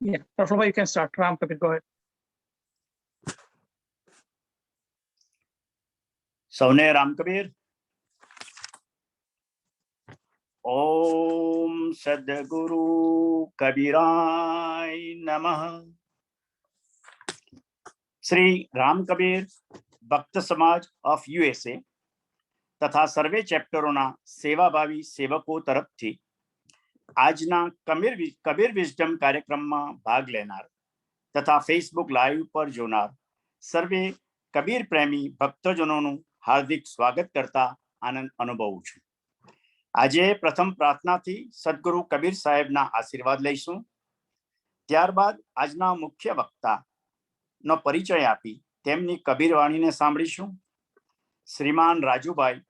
Yeah, Prafulbhai, you can start. Ram Kabir, go ahead. સૌને રામ કબીર. ઓમ સદગુરુ કબીરાય નમઃ. શ્રી રામ કબીર ભક્ત સમાજ ઓફ યુએસએ તથા સર્વે ચેપ્ટરોના સેવાભાવી સેવકો તરફથી આજના કબીર વિઝડમ કાર્યક્રમમાં ભાગ લેનાર તથા ફેસબુક લાઈવ પર જોનાર સર્વે કબીર પ્રેમી ભક્તજનોનું હાર્દિક સ્વાગત કરતા આનંદ અનુભવું છું. આજે પ્રથમ પ્રાર્થનાથી સદગુરુ કબીર સાહેબના આશીર્વાદ લઈશું. ત્યારબાદ આજના મુખ્ય વક્તાનો પરિચય આપી તેમની કબીર વાણીને સાંભળીશું. શ્રીમાન રાજુભાઈ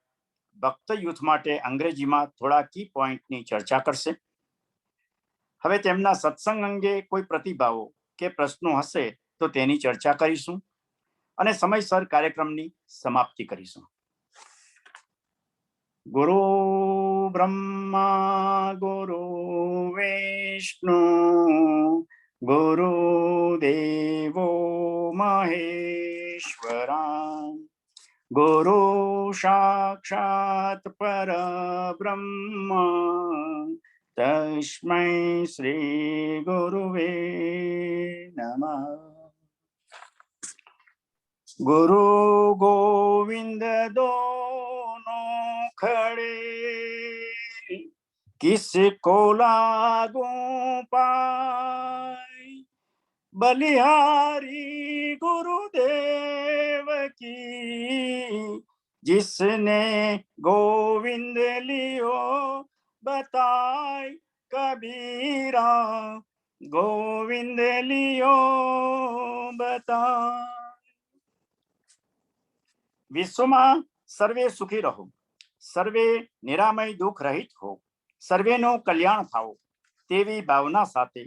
ભક્ત યુથ માટે અંગ્રેજીમાં થોડા કી પોઈન્ટની ચર્ચા કરશે. હવે તેમના સત્સંગ અંગે કોઈ પ્રતિભાવો કે પ્રશ્નો હશે તો તેની ચર્ચા કરીશું અને સમયસર કાર્યક્રમની સમાપ્તિ કરીશું. ગુરુ બ્રહ્મા ગુરુ વિષ્ણુ ગુરુ દેવો મહેશ્વરા ગુરુ સાક્ષાત પરબ્રહ્મ તસ્મૈ શ્રી ગુરુવે નમઃ. गुरु गोविंद दोनों खड़े किसको लागू पाए बलिहारी गुरुदेव की जिसने गोविंद लियो बताए कबीरा गोविंद लियो बताए. વિશ્વમાં સર્વે સુખી રહો, સર્વે નિરામય દુઃખ રહિત હો, સર્વેનું કલ્યાણ થાઓ તેવી ભાવના સાથે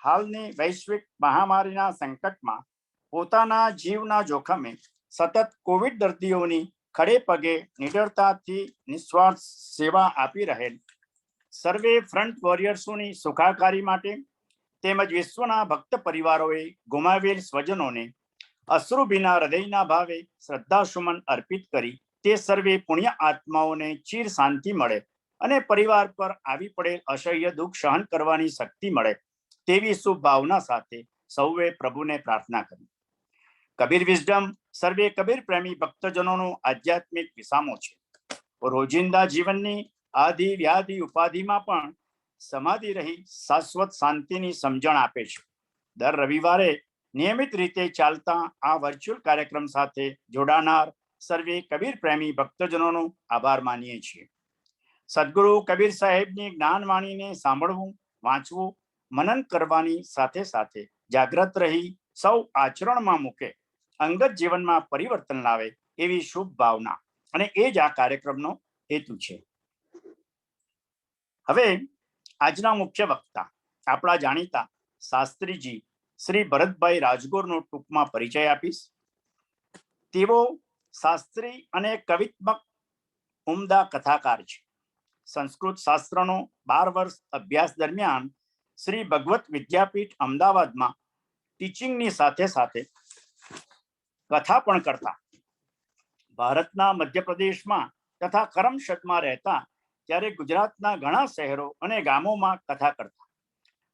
હાલની વૈશ્વિક મહામારીના સંકટમાં પોતાના જીવના જોખમે સતત કોવિડ દર્દીઓની ખડે પગે નિડરતાથી નિસ્વાર્થ સેવા આપી રહેલ સર્વે ફ્રન્ટ વોરિયર્સોની સુખાકારી માટે તેમજ વિશ્વના ભક્ત પરિવારોએ ગુમાવેલ સ્વજનોને અશ્રુભીના હૃદયના ભાવે શ્રદ્ધાસુમન અર્પિત કરી તે સર્વે પુણ્ય આત્માઓને ચીર શાંતિ મળે અને પરિવાર પર આવી પડેલ અસહ્ય દુઃખ સહન કરવાની શક્તિ મળે તેવી શુભ ભાવના સાથે સૌએ પ્રભુને પ્રાર્થના કરી. કબીર વિઝડમ સર્વે કબીર પ્રેમી ભક્તજનોનો આધ્યાત્મિક વિસામો છે. રોજિંદા જીવનની આદિ વ્યાધિ ઉપાધિમાં પણ સમાધિ રહી શાશ્વત શાંતિની સમજણ આપે છે. દર રવિવારે નિયમિત રીતે ચાલતા આ વર્ચ્યુઅલ કાર્યક્રમ સાથે જોડાનાર સર્વે કબીર પ્રેમી ભક્તજનોનો આભાર માનીએ છીએ. સદગુરુ કબીર સાહેબની જ્ઞાનવાણીને સાંભળવું, વાંચવું, મનન કરવાની સાથે સાથે જાગ્રત રહી સૌ આચરણમાં મૂકે અંગત જીવનમાં પરિવર્તન લાવે એવી શુભ ભાવના અને એ જ આ કાર્યક્રમનો હેતુ છે. હવે આજના મુખ્ય વક્તા આપણા જાણીતા શાસ્ત્રીજી શ્રી ભરતભાઈ રાજગોરનો ટૂંકમાં પરિચય આપીશ. તેઓ શાસ્ત્રી અને કવિત્મક ઉમદા કથાકાર છે. સંસ્કૃત શાસ્ત્રનો 12 વર્ષ અભ્યાસ દરમિયાન શ્રી ભગવત વિદ્યાપીઠ અમદાવાદમાં ટીચિંગની સાથે સાથે કથા પણ કરતા. ભારતના મધ્યપ્રદેશમાં તથા કરમસદમાં રહેતા ત્યારે ગુજરાતના ઘણા શહેરો અને ગામોમાં કથા કરતા.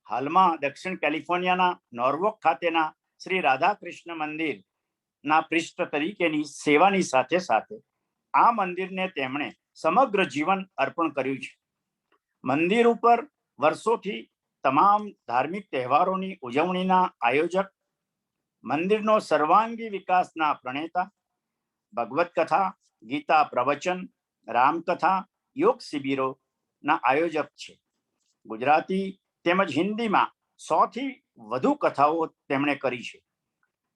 હાલમાં દક્ષિણ કેલિફોર્નિયાના નોર્વોક ખાતેના શ્રી રાધાકૃષ્ણ મંદિરના પૃષ્ઠ તરીકેની સેવાની સાથે સાથે આ મંદિરને તેમણે સમગ્ર જીવન અર્પણ કર્યું છે. મંદિર ઉપર વર્ષોથી તમામ ધાર્મિક તહેવારોની ઉજવણીના આયોજક, મંદિરનો સર્વાંગી વિકાસના પ્રણેતા, ભગવત કથા, ગીતા પ્રવચન, રામકથા, યોગ શિબિરોના આયોજક છે. ગુજરાતી તેમજ હિન્દીમાં 100 થી વધુ કથાઓ તેમણે કરી છે.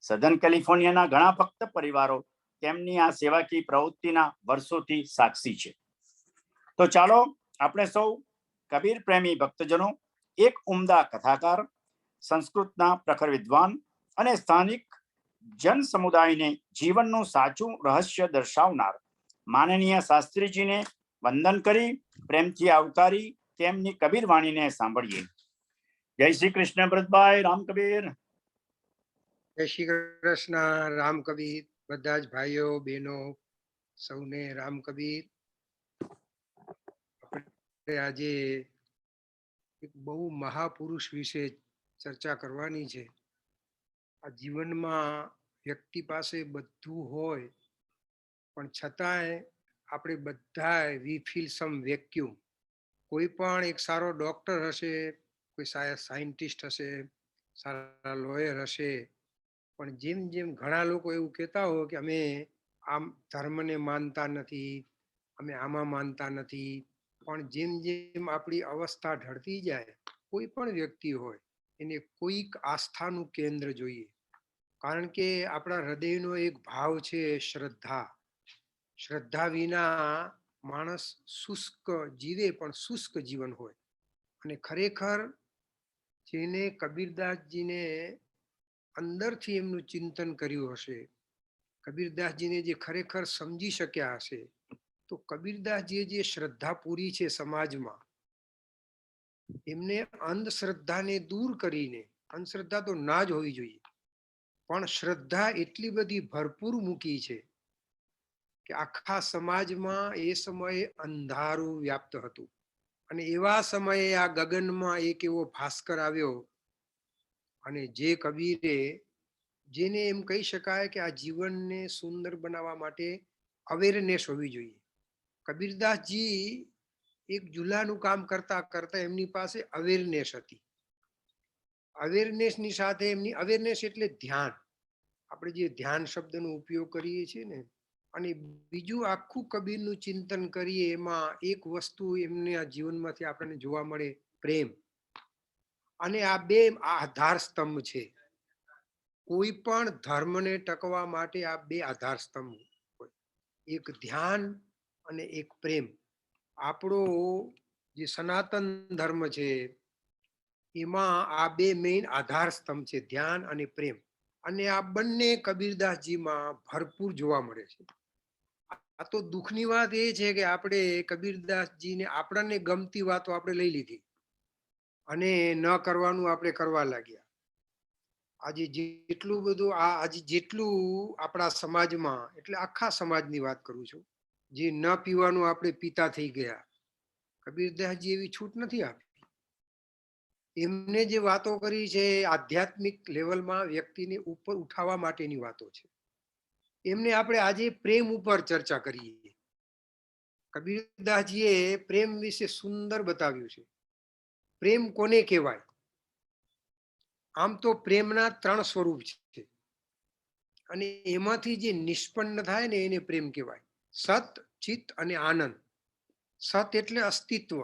સધન કેલિફોર્નિયાના ઘણા ભક્ત પરિવારો તેમની આ સેવાકીય પ્રવૃત્તિના વર્ષોથી સાક્ષી છે. તો ચાલો આપણે સૌ કબીર પ્રેમી ભક્તજનો એક ઉમદા કથાકાર, સંસ્કૃતના પ્રખર વિદ્વાન અને સ્થાનિક જન સમુદાયને જીવનનું સાચું રહસ્ય દર્શાવનાર માનનીય શાસ્ત્રીજીને વંદન કરી પ્રેમથી આવકારી તેમની કબીર વાણીને સાંભળીએ. જય શ્રી કૃષ્ણ ભરતભાઈ, રામ કબીર. જય શ્રી કૃષ્ણ, રામ કબીર. બધા જ ભાઈઓ બહેનો સૌને રામ કબીર. આપણે આજે એક બહુ મહાપુરુષ વિશે ચર્ચા કરવાની છે. આ જીવનમાં વ્યક્તિ પાસે બધું હોય પણ છતાંય આપણે બધા વી ફીલ સમ વેક્યુમ. કોઈ પણ એક સારો ડોક્ટર હશે, કોઈ સાયન્ટિસ્ટ હશે, સારા લોયર હશે, પણ જેમ જેમ ઘણા લોકો એવું કહેતા હોય કે અમે આમ ધર્મને માનતા નથી, અમે આમાં માનતા નથી, પણ જેમ જેમ આપણી અવસ્થા ઢળતી જાય, કોઈ પણ વ્યક્તિ હોય એને કોઈક આસ્થાનું કેન્દ્ર જોઈએ. કારણ કે આપણા હૃદયનો એક ભાવ છે શ્રદ્ધા. શ્રદ્ધા વિના માણસ શુષ્ક જીવે પણ શુષ્ક જીવન હોય. અને ખરેખર જેને કબીરદાસજીને અંદરથી એમનું ચિંતન કર્યું હશે, કબીરદાસજીને જે ખરેખર સમજી શક્યા હશે, તો કબીરદાસજીએ જે શ્રદ્ધા પૂરી છે સમાજમાં, એમને અંધશ્રદ્ધાને દૂર કરીને, અંધશ્રદ્ધા તો ના જ હોવી જોઈએ, પણ શ્રદ્ધા એટલી બધી ભરપૂર મૂકી છે કે આખા સમાજમાં એ સમયે અંધારું વ્યાપ્ત હતું. અને એવા સમયે આ ગગનમાં એક એવો ભાસ્કર આવ્યો, અને જે કબીરે, જેને એમ કહી શકાય કે આ જીવનને સુંદર બનાવવા માટે અવેરનેસ હોવી જોઈએ. કબીરદાસજી એક જુલાનું કામ કરતા કરતા એમની પાસે અવેરનેસ હતી. અવેરનેસની સાથે એમની અવેરનેસ એટલે ધ્યાન. આપણે જે ધ્યાન શબ્દનો ઉપયોગ કરીએ છીએ ને, અને બીજું આખું કબીરનું ચિંતન કરીએ, એમાં એક વસ્તુ એમને આ જીવનમાંથી આપણને જોવા મળે, પ્રેમ. અને આ બે આધાર સ્તંભ છે. કોઈ પણ ધર્મને ટકવા માટે આ બે આધાર સ્તંભ હોય, એક ધ્યાન અને એક પ્રેમ. આપણો જે સનાતન ધર્મ છે એમાં આ બે મેઇન આધાર સ્તંભ છે, ધ્યાન અને પ્રેમ. અને આ બંને કબીરદાસજીમાં ભરપૂર જોવા મળે છે. આ તો દુઃખની વાત એ છે કે આપણે કબીરદાસજીને આપણને ગમતી વાતો આપણે લઈ લીધી અને ન કરવાનું આપણે કરવા લાગ્યા. આજે જેટલું બધું આજે જેટલું આપણા સમાજમાં, એટલે આખા સમાજની વાત કરું છું, જે ન પીવાનું આપણે પીતા થઈ ગયા, કબીરદાસજી એવી છૂટ નથી આપી. એમને જે વાતો કરી છે આધ્યાત્મિક લેવલમાં વ્યક્તિને ઉપર ઉઠાવવા માટેની વાતો છે. એમને આપણે આજે પ્રેમ ઉપર ચર્ચા કરીએ. કબીરદાસજીએ પ્રેમ વિશે સુંદર બતાવ્યું છે. પ્રેમ કોને કહેવાય? આમ તો પ્રેમના 3 સ્વરૂપ છે, અને એમાંથી જે નિષ્પન્ન થાય ને એને પ્રેમ કહેવાય. સત, ચિત્ત અને આનંદ. સત એટલે અસ્તિત્વ,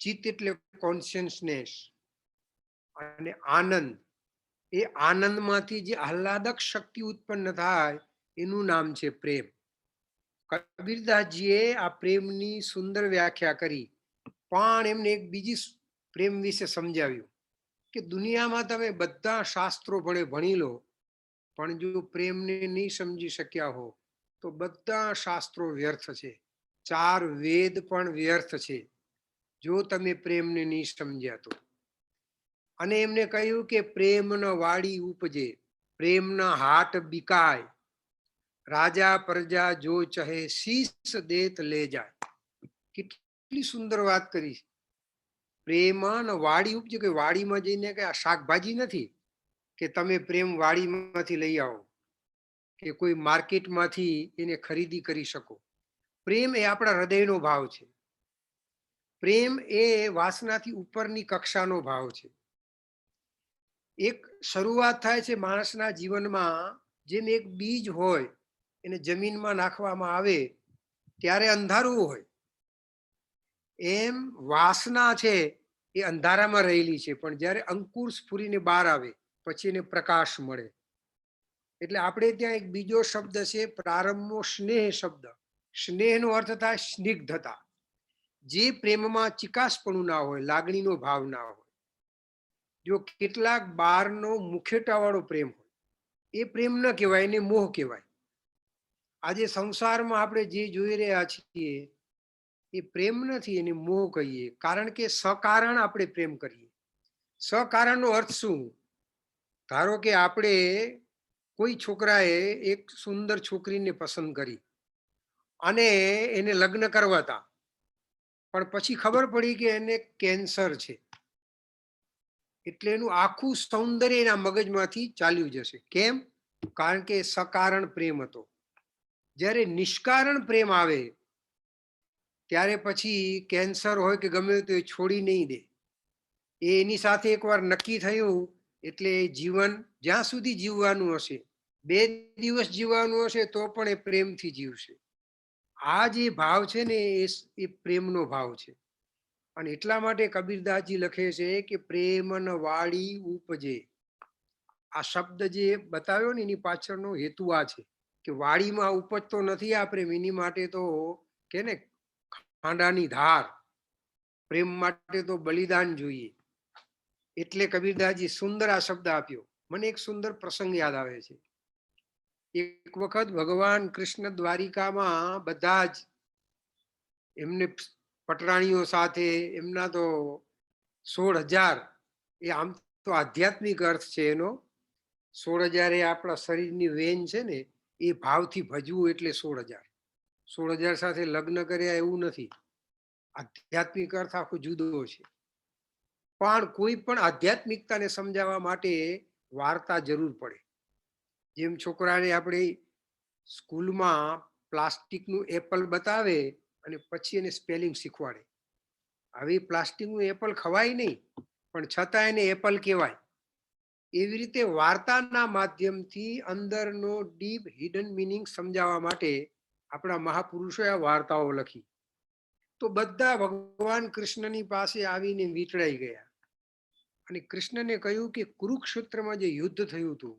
ચિત્ત એટલે કોન્શિયસનેસ, અને આનંદ, એ આનંદમાંથી જે આહલાદક શક્તિ ઉત્પન્ન થાય એનું નામ છે પ્રેમ. કબીરદાસજીએ આ પ્રેમની સુંદર વ્યાખ્યા કરી, પણ એમને એક બીજી પ્રેમ વિશે સમજાવ્યું કે દુનિયામાં તમે બધા શાસ્ત્રો ભણી લો, પણ જો પ્રેમને નહીં સમજી શક્યા હો તો બધા શાસ્ત્રો વ્યર્થ છે. 4 વેદ પણ વ્યર્થ છે જો તમે પ્રેમને નહીં સમજ્યા તો. અને એમને કહ્યું કે પ્રેમનો વાડી ઉપજે, પ્રેમના હાટ બિકાય, રાજા પ્રજા જો ચહે શીશ દેત લે જાય. કેટલી સુંદર વાત કરી. પ્રેમનો વાડી ઉપજે, કે વાડીમાં જઈને કે આ શાકભાજી નથી કે તમે પ્રેમ વાડીમાંથી લઈ આવો કે કોઈ માર્કેટમાંથી એને ખરીદી કરી શકો. પ્રેમ એ આપણા હૃદયનો ભાવ છે. પ્રેમ એ વાસનાથી ઉપરની કક્ષાનો ભાવ છે. એક શરૂઆત થાય છે માણસના જીવનમાં, જેમ એક બીજ હોય એને જમીનમાં નાખવામાં આવે ત્યારે અંધારું હોય, એમ વાસના છે એ અંધારામાં રહેલી છે, પણ જ્યારે અંકુર સ્ફુરીને બહાર આવે પછી એને પ્રકાશ મળે. એટલે આપણે ત્યાં એક બીજો શબ્દ છે પ્રારંભનો સ્નેહ શબ્દ. સ્નેહનો અર્થ થાય સ્નિગ્ધતા. જે પ્રેમમાં ચિકાસપણું ના હોય, લાગણીનો ભાવ ના હોય. જો કેટલાક બહારનો મુખેટાવાળો પ્રેમ હોય, એ પ્રેમ ન કહેવાય, એને મોહ કહેવાય. આજે સંસારમાં આપણે જે જોઈ રહ્યા છીએ એ પ્રેમ નથી, એને મોહ કહીએ. કારણ કે સકારણ આપણે પ્રેમ કરીએ. સકારણનો અર્થ શું? ધારો કે આપણે કોઈ છોકરાએ એક સુંદર છોકરીને પસંદ કરી અને એને લગ્ન કરવા હતા, પણ પછી ખબર પડી કે એને કેન્સર છે, એટલે એનું આખું સૌંદર્ય એના મગજમાંથી ચાલ્યું જશે. કેમ? કારણ કે સકારણ પ્રેમ હતો. જ્યારે નિષ્કારણ પ્રેમ આવે ત્યારે પછી કેન્સર હોય કે ગમે તો એ છોડી નહીં દે. એની સાથે એકવાર નક્કી થયું એટલે જીવન જ્યાં સુધી જીવવાનું હશે, 2 દિવસ જીવવાનું હશે તો પણ એ પ્રેમથી જીવશે. આ જે ભાવ છે ને એ પ્રેમનો ભાવ છે. અને એટલા માટે કબીરદાસજી લખે છે કે પ્રેમન વાળી ઉપજે. આ શબ્દ જે બતાવ્યો ને એની પાછળનો હેતુ આ છે કે વાડીમાં ઉપજતો નથી આ પ્રેમ, એની માટે તો કે ને ખાંડાની ધાર, પ્રેમ માટે તો બલિદાન જોઈએ. એટલે કબીરદાસજી સુંદર આ શબ્દ આપ્યો. મને એક સુંદર પ્રસંગ યાદ આવે છે. એક વખત ભગવાન કૃષ્ણ દ્વારિકામાં બધા જ એમને પટરાણીઓ સાથે, એમના તો 16,000, એ આમ તો આધ્યાત્મિક અર્થ છે એનો. 16,000 એ આપણા શરીરની વેન છે ને, એ ભાવથી ભજવું એટલે 16,000. 16,000 સાથે લગ્ન કર્યા એવું નથી. આધ્યાત્મિક અર્થ આખો જુદો છે. પણ કોઈ પણ આધ્યાત્મિકતાને સમજાવવા માટે વાર્તા જરૂર પડે. જેમ છોકરાને આપણે સ્કૂલમાં પ્લાસ્ટિકનું એપલ બતાવે અને પછી એને સ્પેલિંગ શીખવાડે. હવે પ્લાસ્ટિકનું એપલ ખવાય નહીં, પણ છતાં એને એપલ કહેવાય. એવી રીતે વાર્તાના માધ્યમથી અંદરનો ડીપ હિડન મિનિંગ સમજાવવા માટે આપણા મહાપુરુષોએ આ વાર્તાઓ લખી. તો બધા ભગવાન કૃષ્ણની પાસે આવીને વીંટળાઈ ગયા અને કૃષ્ણને કહ્યું કે કુરુક્ષેત્રમાં જે યુદ્ધ થયું હતું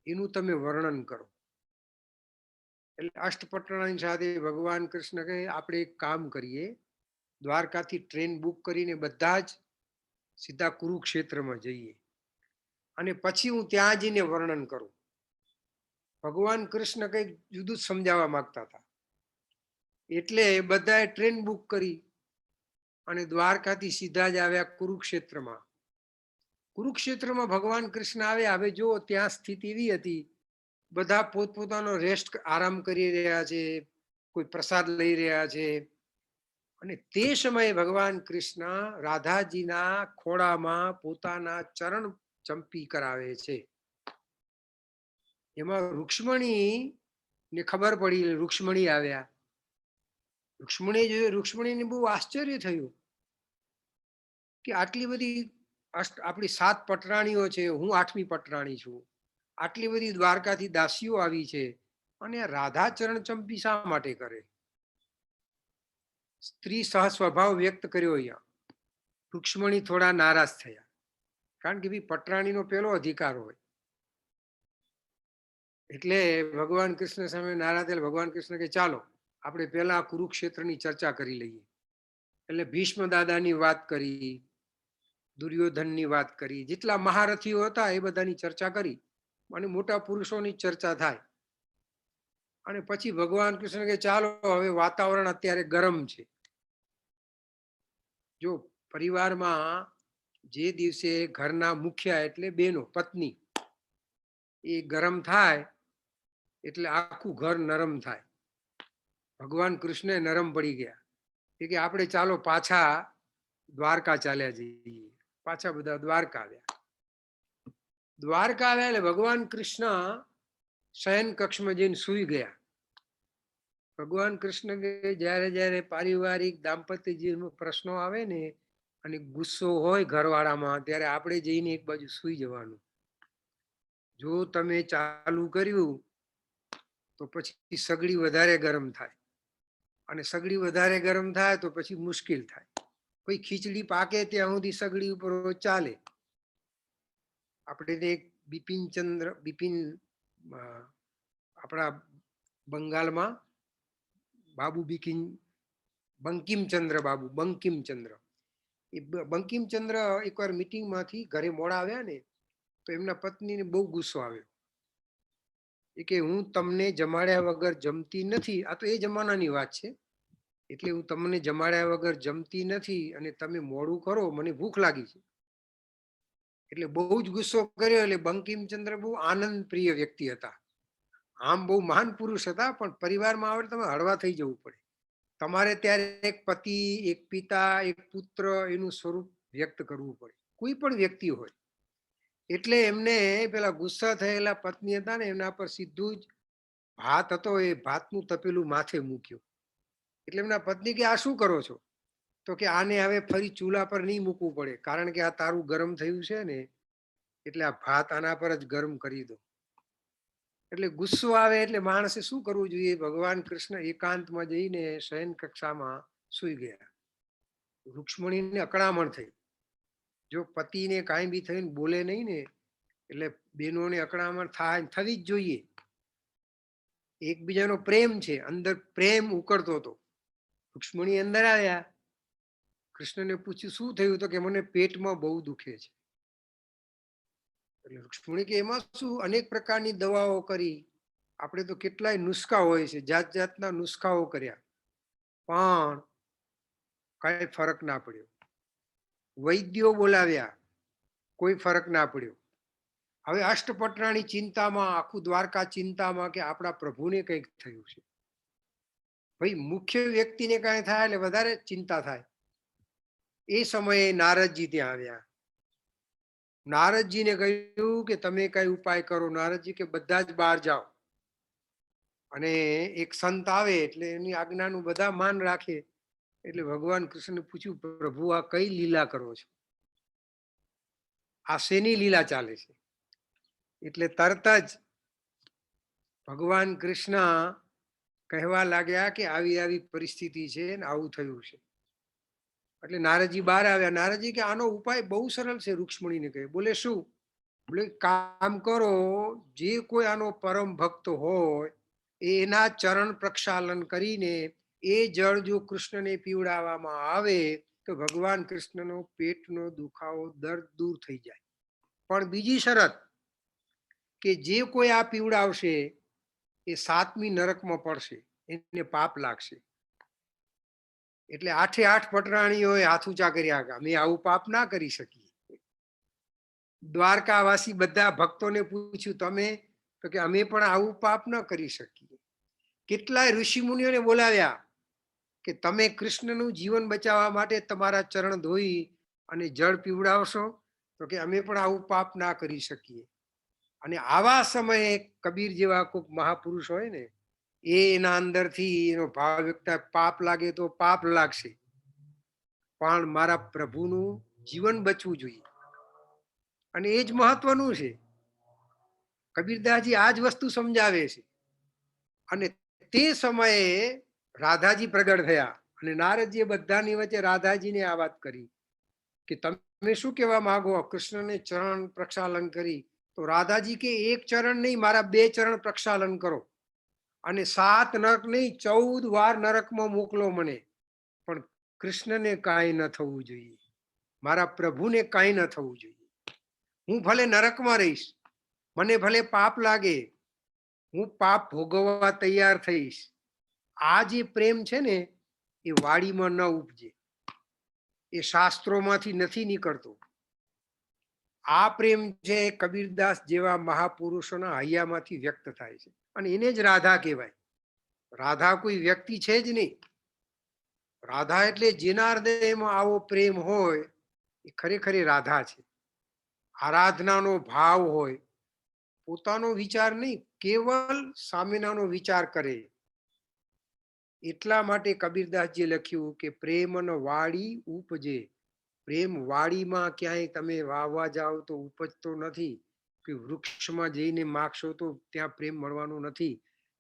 એનું તમે વર્ણન કરો. એટલે અષ્ટપટરાણી સાથે ભગવાન કૃષ્ણ કહે આપણે એક કામ કરીએ, દ્વારકાથી ટ્રેન બુક કરીને બધા જ સીધા કુરુક્ષેત્રમાં જઈએ અને પછી હું ત્યાં જઈને વર્ણન કરું. ભગવાન કૃષ્ણ કંઈક જુદું જ સમજાવવા માંગતા હતા. એટલે બધાએ ટ્રેન બુક કરી અને દ્વારકાથી સીધા જ આવ્યા કુરુક્ષેત્રમાં. કુરુક્ષેત્રમાં ભગવાન કૃષ્ણ આવ્યા. હવે જો ત્યાં સ્થિતિ એવી હતી, બધા પોતપોતાનો રેસ્ટ આરામ કરી રહ્યા છે, કોઈ પ્રસાદ લઈ રહ્યા છે. અને તે સમયે ભગવાન કૃષ્ણ રાધાજીના ખોળામાં પોતાના ચરણ ચંપી કરાવે છે. એમાં રૂક્ષ્મણી ને ખબર પડી, રૂક્ષ્મણી આવ્યા. રૂક્ષ્મણી જોયું, રૂક્ષ્મણીને બહુ આશ્ચર્ય થયું કે આટલી બધી આપણી 7 પટરાણીઓ છે, હું 8મી પટરાણી છું, આટલી બધી દ્વારકાથી દાસીઓ આવી છે અને રાધા ચરણ ચંપી શા માટે કરે? સ્ત્રી સહ સ્વભાવ વ્યક્ત કર્યો અહીંયા. રૂક્ષ્મણી થોડા નારાજ થયા, કારણ કે ભાઈ પટરાણીનો પેલો અધિકાર હોય. એટલે ભગવાન કૃષ્ણ સામે નારાજ થયેલા ભગવાન કૃષ્ણ કે ચાલો આપણે પહેલા કુરુક્ષેત્રની ચર્ચા કરી લઈએ. એટલે ભીષ્મ દાદાની વાત કરી, દુર્યોધનની વાત કરી, જેટલા મહારથીઓ હતા એ બધાની ચર્ચા કરી અને મોટા પુરુષોની ચર્ચા થાય. અને પછી ભગવાન કૃષ્ણ કે ચાલો હવે વાતાવરણ અત્યારે ગરમ છે. જો પરિવારમાં જે દિવસે ઘરના મુખ્ય એટલે બેનો, પત્ની, એ ગરમ થાય એટલે આખું ઘર નરમ થાય. ભગવાન કૃષ્ણ નરમ પડી ગયા કે આપણે ચાલો પાછા દ્વારકા ચાલ્યા જઈએ. પાછા બધા દ્વારકા આવ્યા. દ્વારકા આવ્યા એટલે ભગવાન કૃષ્ણ શયન કક્ષમાં જઈને સૂઈ ગયા. ભગવાન કૃષ્ણ કે જ્યારે જ્યારે પારિવારિક દાંપત્ય જીવનમાં પ્રશ્નો આવે ને અને ગુસ્સો હોય ઘરવાળામાં, ત્યારે આપણે જઈને એક બાજુ સૂઈ જવાનું. જો તમે ચાલુ કર્યું તો પછી સગડી વધારે ગરમ થાય, અને સગડી વધારે ગરમ થાય તો પછી મુશ્કેલ થાય. કોઈ ખીચડી પાકે ત્યાં સુધી સગડી ઉપર ચાલે. આપણે એક બિપિન આપણા બંગાળમાં બાબુ બંકિમચંદ્ર બાબુ, બંકિમચંદ્ર, એ બંકિમચંદ્ર એકવાર મીટિંગમાંથી ઘરે મોડા આવ્યા ને તો એમના પત્નીને બહુ ગુસ્સો આવ્યો. એ કે હું તમને જમાડ્યા વગર જમતી નથી. આ તો એ જમાનાની વાત છે. એટલે હું તમને જમાડ્યા વગર જમતી નથી અને તમે મોડું કરો, મને ભૂખ લાગી છે. એટલે બહુ જ ગુસ્સો કર્યો. એટલે બંકિમચંદ્ર બહુ આનંદ પ્રિય વ્યક્તિ હતા. આમ બહુ મહાન પુરુષ હતા, પણ પરિવારમાં આવે તમે હળવા થઈ જવું પડે. તમારે ત્યારે એક પતિ, એક પિતા, એક પુત્ર એનું સ્વરૂપ વ્યક્ત કરવું પડે, કોઈ પણ વ્યક્તિ હોય. એટલે એમને પેલા ગુસ્સા થયેલા પત્ની હતા ને એમના પર સીધું જ ભાત હતો, એ ભાતનું તપેલું માથે મૂક્યું. એટલે એમના પત્ની કે આ શું કરો છો? તો કે આને હવે ફરી ચૂલા પર નહીં મૂકવું પડે, કારણ કે આ તારું ગરમ થયું છે ને, એટલે આ ભાત આના પર જ ગરમ કરી દો. એટલે ગુસ્સો આવે એટલે માણસે શું કરવું જોઈએ? ભગવાન કૃષ્ણ એકાંતમાં જઈને શયન કક્ષામાં સુઈ ગયા. રૂક્ષ્મણીને અકળામણ થઈ. જો પતિને કાંઈ બી થઈને બોલે નહીં ને, એટલે બહેનોને અકળામણ થાય, થવી જ જોઈએ. એકબીજાનો પ્રેમ છે, અંદર પ્રેમ ઉકળતો હતો. રૂક્ષ્મણી અંદર આવ્યા, કૃષ્ણને પૂછ્યું શું થયું? તો કે મને પેટમાં બહુ દુખે છે. એટલે રૂક્ષ્મણી કે એમાં શું? અનેક પ્રકારની દવાઓ કરી, આપણે તો કેટલાય નુસ્ખા હોય છે, જાત જાતના નુસ્ખાઓ કર્યા, પણ કઈ ફરક ના પડ્યો. વૈદ્યો બોલાવ્યા, કોઈ ફરક ના પડ્યો. હવે અષ્ટપટરાણી ચિંતામાં, આખું દ્વારકા ચિંતામાં કે આપણા પ્રભુને કંઈક થયું છે. ભાઈ મુખ્ય વ્યક્તિને કાંઈ થાય એટલે વધારે ચિંતા થાય. એ સમયે નારદજી ત્યાં આવ્યા. નારદજીને કહ્યું કે તમે કઈ ઉપાય કરો. નારદજી કે બધા જ બહાર જાઓ, અને એક સંત આવે એટલે એની આજ્ઞાનું બધા માન રાખે. એટલે ભગવાન કૃષ્ણને પૂછ્યું, પ્રભુ આ કઈ લીલા કરો છો? આ શેની લીલા ચાલે છે? એટલે તરત જ ભગવાન કૃષ્ણ કહેવા લાગ્યા કે આવી આવી પરિસ્થિતિ છે ને આવું થયું છે. એટલે નારદજી બહાર આવ્યા. નારદજી કે આનો ઉપાય બહુ સરળ છે. રૂક્ષ્મણીને કહે. બોલે શું? બોલે કામ કરો, જે કોઈ આનો પરમ ભક્ત હોય એના ચરણ પ્રક્ષાલન કરીને એ જળ જો કૃષ્ણને પીવડાવવામાં આવે તો ભગવાન કૃષ્ણનો પેટનો દુખાવો, દર્દ દૂર થઈ જાય. પણ બીજી શરત કે જે કોઈ આ પીવડાવશે એ 7મી નરકમાં પડશે, એને પાપ લાગશે. એટલે 8 પટરાણીઓએ હાથ ઊંચા કર્યા કે અમે આવું પાપ ના કરી શકીએ. દ્વારકાવાસી બધા ભક્તોને પૂછ્યું તમે? તો કે અમે પણ આવું પાપ ન કરી શકીએ. કેટલાય ઋષિ મુનિઓને બોલાવ્યા કે તમે કૃષ્ણનું જીવન બચાવવા માટે તમારા ચરણ ધોઈ અને જળ પીવડાવશો? તો કે અમે પણ આવું પાપ ના કરી શકીએ. અને આવા સમયે કબીર જેવા કોઈક મહાપુરુષ હોય ને, એના અંદરથી એનો ભાવ વ્યક્ત, પાપ લાગે તો પાપ લાગશે, પણ મારા પ્રભુનું જીવન બચવું જોઈએ. અને એ જ મહત્વનું છે. કબીરદાસજી આ જ વસ્તુ સમજાવે છે. અને તે સમયે રાધાજી પ્રગટ થયા, અને નારદજીએ બધાની વચ્ચે રાધાજીને આ વાત કરી કે તમે શું કહેવા માંગો? કૃષ્ણને ચરણ પ્રક્ષાલન કરી. તો રાધાજી કે એક ચરણ નહીં, મારા 2 ચરણ પ્રક્ષાલન કરો, અને 7 નરક નહીં 14 વાર નરકમાં મોકલો મને, પણ કૃષ્ણને કાંઈ ન થવું જોઈએ, મારા પ્રભુને કાંઈ ન થવું જોઈએ. હું ભલે નરકમાં રહીશ, મને ભલે પાપ લાગે, હું પાપ ભોગવવા તૈયાર થઈશ. આ જે પ્રેમ છે ને એ વાડીમાં ન ઉપજે, એ શાસ્ત્રોમાંથી નથી નીકળતો. આ પ્રેમ છે કબીરદાસ જેવા મહાપુરુષોના હૈયામાંથી વ્યક્ત થાય છે, અને એને જ રાધા કહેવાય. રાધા કોઈ વ્યક્તિ છે જ નહીં. રાધા એટલે જેના હૃદયમાં આવો પ્રેમ હોય એ ખરેખર રાધા છે. આરાધનાનો ભાવ હોય, પોતાનો વિચાર નહીં, કેવલ સામેનાનો વિચાર કરે. એટલા માટે કબીરદાસજીએ લખ્યું કે પ્રેમ ન વાડી ઉપજે. પ્રેમ વાડીમાં ક્યાંય તમે વાવવા જાઓ તો ઉપજતો નથી, કે વૃક્ષમાં જઈને માગશો તો ત્યાં પ્રેમ મળવાનું નથી.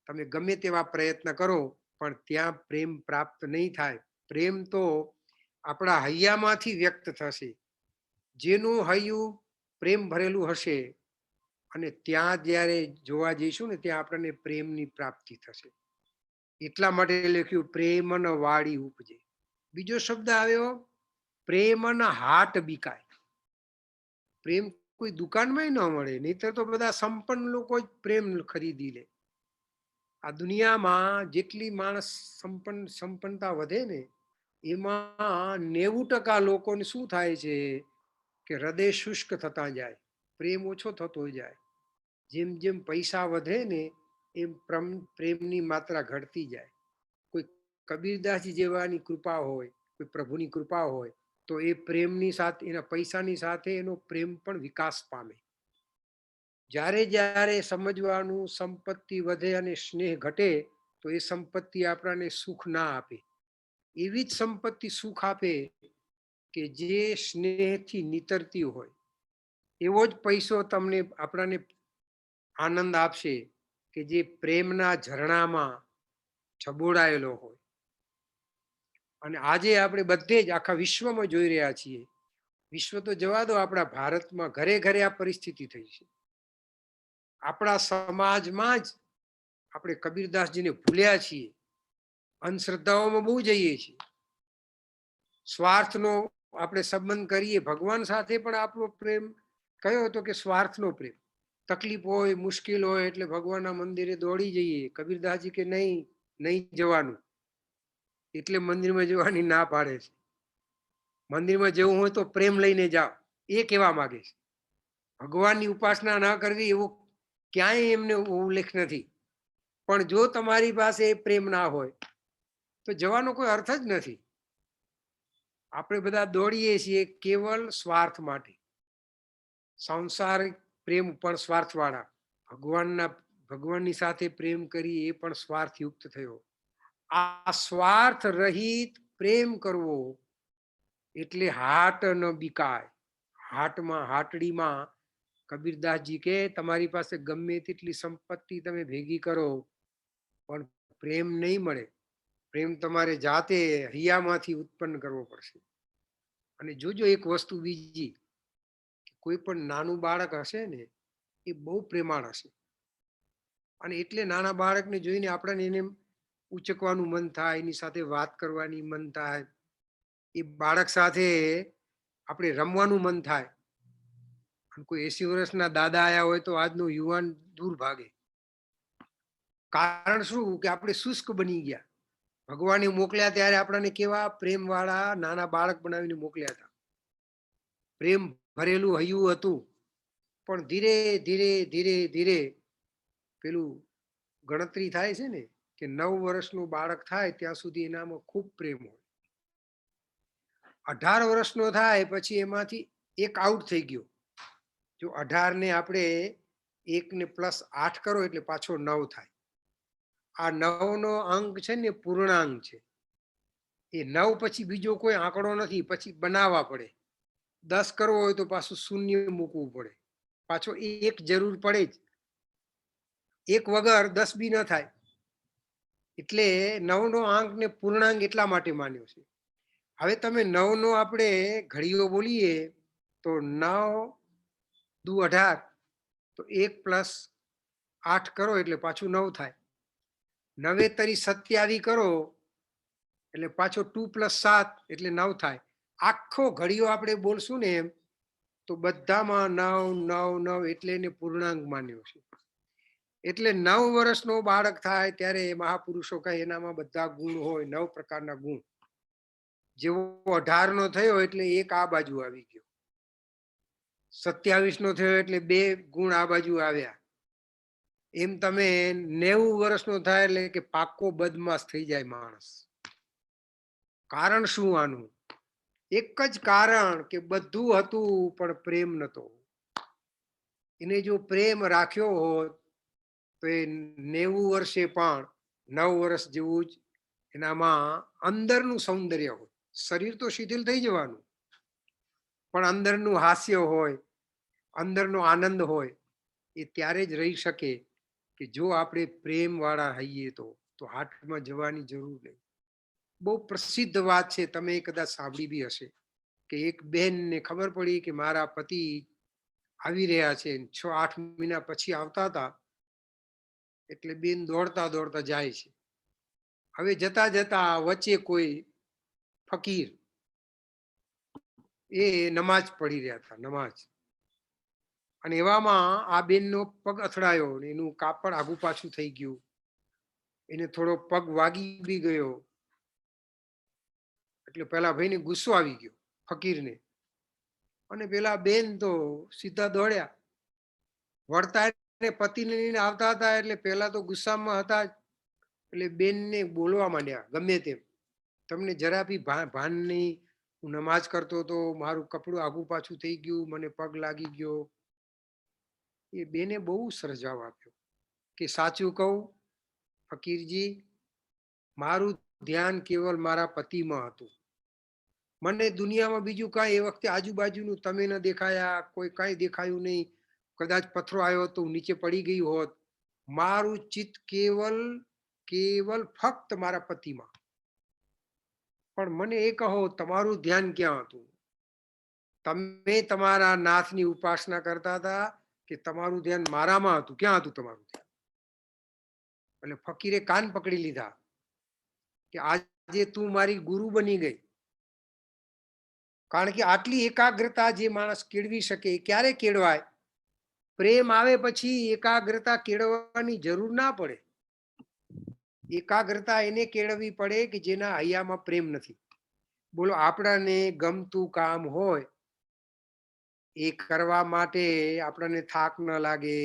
તમે ગમે તેવા પ્રયત્ન કરો પણ ત્યાં પ્રેમ પ્રાપ્ત નહીં થાય. પ્રેમ તો આપણા હૈયામાંથી વ્યક્ત થશે. જેનું હૈયું પ્રેમ ભરેલું હશે, અને ત્યાં જ્યારે જોવા જઈશું ને ત્યાં આપણને પ્રેમની પ્રાપ્તિ થશે. એટલા માટે લખ્યું પ્રેમ ન વાડી ઉપજે. બીજો શબ્દ આવ્યો પ્રેમના હાટ બીકાય. પ્રેમ કોઈ દુકાનમાં ન મળે, નહીતર તો બધા સંપન્ન લોકો જ પ્રેમ ખરીદી લે. આ દુનિયામાં જેટલી માણસ સંપન્નતા વધે ને, એમાં 90% લોકોને શું થાય છે કે હૃદય શુષ્ક થતા જાય, પ્રેમ ઓછો થતો જાય. જેમ જેમ પૈસા વધે ને એમ પ્રેમની માત્રા ઘટતી જાય. કોઈ કબીરદાસજી જેવાની કૃપા હોય, કોઈ પ્રભુની કૃપા હોય, તો એ પ્રેમની સાથે, એના પૈસાની સાથે એનો પ્રેમ પણ વિકાસ પામે. જ્યારે જ્યારે સમજવાનું સંપત્તિ વધે અને સ્નેહ ઘટે, તો એ સંપત્તિ આપણને સુખ ના આપે. એવી જ સંપત્તિ સુખ આપે કે જે સ્નેહથી નીતરતી હોય. એવો જ પૈસો તમને આપણાને આનંદ આપશે કે જે પ્રેમના ઝરણામાં છબોડાયેલો હોય. અને આજે આપણે બધે જ આખા વિશ્વમાં જોઈ રહ્યા છીએ. વિશ્વ તો જવા દો, આપણા ભારતમાં ઘરે ઘરે આ પરિસ્થિતિ થઈ છે. આપણા સમાજમાં જ આપણે કબીરદાસજીને ભૂલ્યા છીએ, અંધશ્રદ્ધાઓમાં બહુ જઈએ છીએ, સ્વાર્થનો આપણે સંબંધ કરીએ. ભગવાન સાથે પણ આપણો પ્રેમ કયો હતો કે સ્વાર્થનો પ્રેમ. તકલીફ હોય, મુશ્કેલ હોય એટલે ભગવાનના મંદિરે દોડી જઈએ. કબીરદાસજી કે નહીં, નહીં જવાનું. એટલે મંદિરમાં જવાની ના પાડે છે. મંદિરમાં જવું હોય તો પ્રેમ લઈને જાઓ, એ કહેવા માંગે છે. ભગવાનની ઉપાસના ના કરવી એવો ક્યાંય એમને ઉલ્લેખ નથી. પણ જો તમારી પાસે પ્રેમ ના હોય તો જવાનો કોઈ અર્થ જ નથી. આપણે બધા દોડીએ છીએ કેવલ સ્વાર્થ માટે. સાંસારિક પ્રેમ પણ સ્વાર્થવાળા. ભગવાનની સાથે પ્રેમ કરી એ પણ સ્વાર્થયુક્ત થયો. આ સ્વાર્થ રહિત પ્રેમ કરવો એટલે હાટ ન બીકાય. હાટડીમાં કબીરદાસજી કે તમારી પાસે ગમે તેટલી સંપત્તિ તમે ભેગી કરો પણ પ્રેમ નહીં મળે. પ્રેમ તમારે જાતે હૈયામાંથી ઉત્પન્ન કરવો પડશે. અને જોજો એક વસ્તુ બીજી, કોઈ પણ નાનું બાળક હશે ને એ બહુ પ્રેમાળ હશે. અને એટલે નાના બાળકને જોઈને આપણને એને ઉચકવાનું મન થાય, એની સાથે વાત કરવાની મન થાય, એ બાળક સાથે આપણે રમવાનું મન થાય. કોઈ 80 વર્ષના દાદા આયા હોય તો આજનો યુવાન દૂર ભાગે. કારણ શું કે આપણે શુષ્ક બની ગયા. ભગવાને મોકલ્યા ત્યારે આપણને કેવા પ્રેમ વાળા નાના બાળક બનાવીને મોકલ્યા હતા. પ્રેમ ભરેલું હૈયું હતું. પણ ધીરે ધીરે ધીરે ધીરે પેલું ગણતરી થાય છે ને કે 9 વર્ષનું બાળક થાય ત્યાં સુધી એનામાં ખૂબ પ્રેમ હોય. 18 વર્ષનો થાય પછી એમાંથી એક આઉટ થઈ ગયો. જો 18 ને આપણે 1 ને +8 કરો એટલે પાછો 9 થાય. આ 9 નો અંક છે ને પૂર્ણાંક છે. એ 9 પછી બીજો કોઈ આંકડો નથી, પછી બનાવવા પડે. 10 કરવો હોય તો પાછું શૂન્ય મૂકવું પડે, પાછો એક જરૂર પડે જ. એક વગર 10 બી ન થાય. એટલે 9 નો આંક ને પૂર્ણાંક એટલા માટે માન્યો છે. હવે તમે 9 નો આપણે ઘડીઓ બોલીએ તો 9 દુ 18, તો 1 + 8 કરો એટલે પાછું 9 થાય. 9 તરી 27 કરો એટલે પાછો 2 + 7 એટલે 9 થાય. આખો ઘડીઓ આપણે બોલશું ને એમ તો બધામાં 9 9 9 એટલે એને પૂર્ણાંક માન્યો છે. એટલે 9 વર્ષનો બાળક થાય ત્યારે મહાપુરુષો કહે એનામાં બધા ગુણ હોય, 9 પ્રકારના ગુણ. જેવો 18 નો થયો એટલે એક આ બાજુ આવી ગયો, 27 નો થયો એટલે 2 ગુણ આ બાજુ આવ્યા. એમ તમે 90 વર્ષનો થાય એટલે કે પાકો બદમાશ થઈ જાય માણસ. કારણ શું આનું? એક જ કારણ કે બધું હતું પણ પ્રેમ નતો. એને જો પ્રેમ રાખ્યો હોત તો એ 90 વર્ષે પણ 9 વર્ષ જેવું જ એનામાં અંદરનું સૌંદર્ય હોય. શરીર તો શિથિલ થઈ જવાનું પણ અંદરનું હાસ્ય હોય, અંદરનો આનંદ હોય, એ ત્યારે જ રહી શકે કે જો આપણે પ્રેમ વાળા હઈએ તો હાટમાં જવાની જરૂર નહીં. બહુ પ્રસિદ્ધ વાત છે, તમે કદાચ સાંભળી બી હશે કે એક બહેનને ખબર પડી કે મારા પતિ આવી રહ્યા છે, 6-8 મહિના પછી આવતા હતા. એટલે બેન દોડતા દોડતા જાય છે. હવે જતા જતા વચ્ચે કોઈ ફકીર એ નમાજ પડી રહ્યા હતા, નમાજ. અને એવામાં આ બેનનો પગ અથડાયો, એનું કાપડ આગું પાછું થઈ ગયું, એને થોડો પગ વાગી બી ગયો. એટલે પેલા ભાઈને ગુસ્સો આવી ગયો ફકીરને અને પેલા બેન તો સીધા દોડ્યા, વળતા એને પતિને લઈને આવતા હતા એટલે પેલા તો ગુસ્સામાં હતા જ. એટલે બેનને બોલવા માંડ્યા ગમે તેમ, તમને જરા બી ભાન નહીં, હું નમાજ કરતો હતો, મારું કપડું આગું પાછું થઈ ગયું, મને પગ લાગી ગયો. એ બેને બહુ સરસ જવાબ આપ્યો કે સાચું કહું ફકીરજી, મારું ધ્યાન કેવલ મારા પતિમાં હતું. મને દુનિયામાં બીજું કાંઈ એ વખતે આજુબાજુનું તમે ન દેખાયા, કોઈ કાંઈ દેખાયું નહીં. કદાચ પથરો આવ્યો તો હું નીચે પડી ગઈ હોત. મારું ચિત્ત કેવલ કેવલ ફક્ત મારા પતિમાં. પણ મને એ કહો, તમારું ધ્યાન ક્યાં હતું? તમે તમારા નાથની ઉપાસના કરતા હતા કે તમારું ધ્યાન મારામાં હતું? ક્યાં હતું તમારું ધ્યાન? એટલે ફકીરે કાન પકડી લીધા કે આજે તું મારી ગુરુ બની ગઈ. કારણ કે આટલી એકાગ્રતા જે માણસ કેળવી શકે એ ક્યારે કેળવાય? પ્રેમ આવે પછી એકાગ્રતા કેળવવાની જરૂર ના પડે. એકાગ્રતા એને કેળવવી પડે કે જેના હૈયામાં પ્રેમ નથી. બોલો, આપણાને ગમતું કામ હોય એ કરવા માટે આપણને થાક ન લાગે.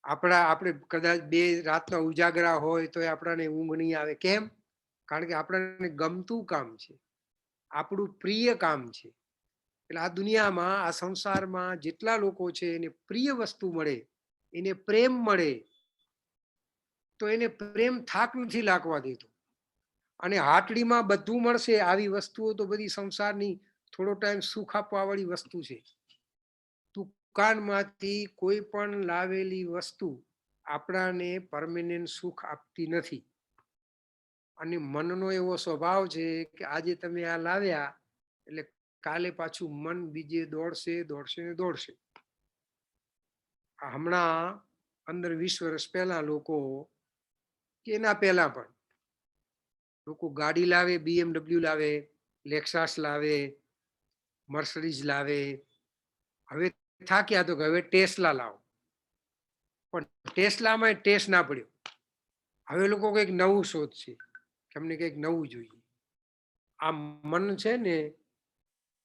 આપણે કદાચ 2 રાતના ઉજાગરા હોય તો આપણને ઊંઘ નહીં આવે. કેમ? કારણ કે આપણને ગમતું કામ છે, આપણું પ્રિય કામ છે. એટલે આ દુનિયામાં, આ સંસારમાં જેટલા લોકો છે એને પ્રિય વસ્તુ મળે, એને પ્રેમ મળે, તો એને પ્રેમ થાક નથી લાગવા દેતો. અને હાટડીમાં બધું મળશે આવી વસ્તુઓ તો બધી સંસારની થોડો ટાઈમ સુખ આપવા વાળી વસ્તુ છે. દુકાનમાંથી કોઈ પણ લાવેલી વસ્તુ આપણાને પરમેનન્ટ સુખ આપતી નથી. અને મનનો એવો સ્વભાવ છે કે આજે તમે આ લાવ્યા એટલે કાલે પાછું મન બીજે દોડશે દોડશે ને દોડશે. હમણાં 15-20 વર્ષ પહેલા લોકો, કે એના પહેલા પણ લોકો ગાડી લાવે, BMW લાવે, લેક્સાસ લાવે, મર્સિડીઝ લાવે. હવે થાક્યા તો કે હવે ટેસ્લા લાવો. પણ ટેસ્લામાં ટેસ્ટ ના પડ્યો. હવે લોકો કંઈક નવું શોધશે, તમને કંઈક નવું જોઈએ. આ મન છે ને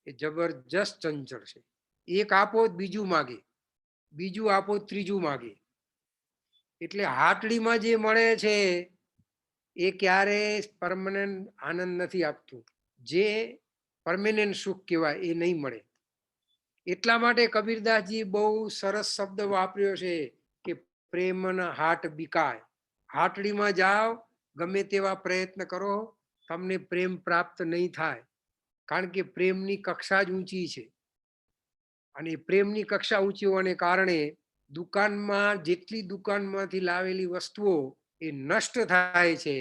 એ જબરજસ્ત ચંચળ છે. એક આપો બીજું માગે, બીજું આપો ત્રીજું માગે. એટલે હાટડીમાં જે મળે છે એ ક્યારે પરમનન્ટ આનંદ નથી આપતું. જે પરમેનન્ટ સુખ કહેવાય એ નહીં મળે. એટલા માટે કબીરદાસજી બહુ સરસ શબ્દ વાપર્યો છે કે પ્રેમના હાટ બીકાય. હાટડીમાં જાઓ, ગમે તેવા પ્રયત્ન કરો, તમને પ્રેમ પ્રાપ્ત નહીં થાય. કારણ કે પ્રેમની કક્ષા જ ઊંચી છે. અને પ્રેમની કક્ષા ઊંચી હોવાને કારણે દુકાનમાં જેટલી દુકાનમાંથી લાવેલી વસ્તુઓ એ નષ્ટ થાય છે.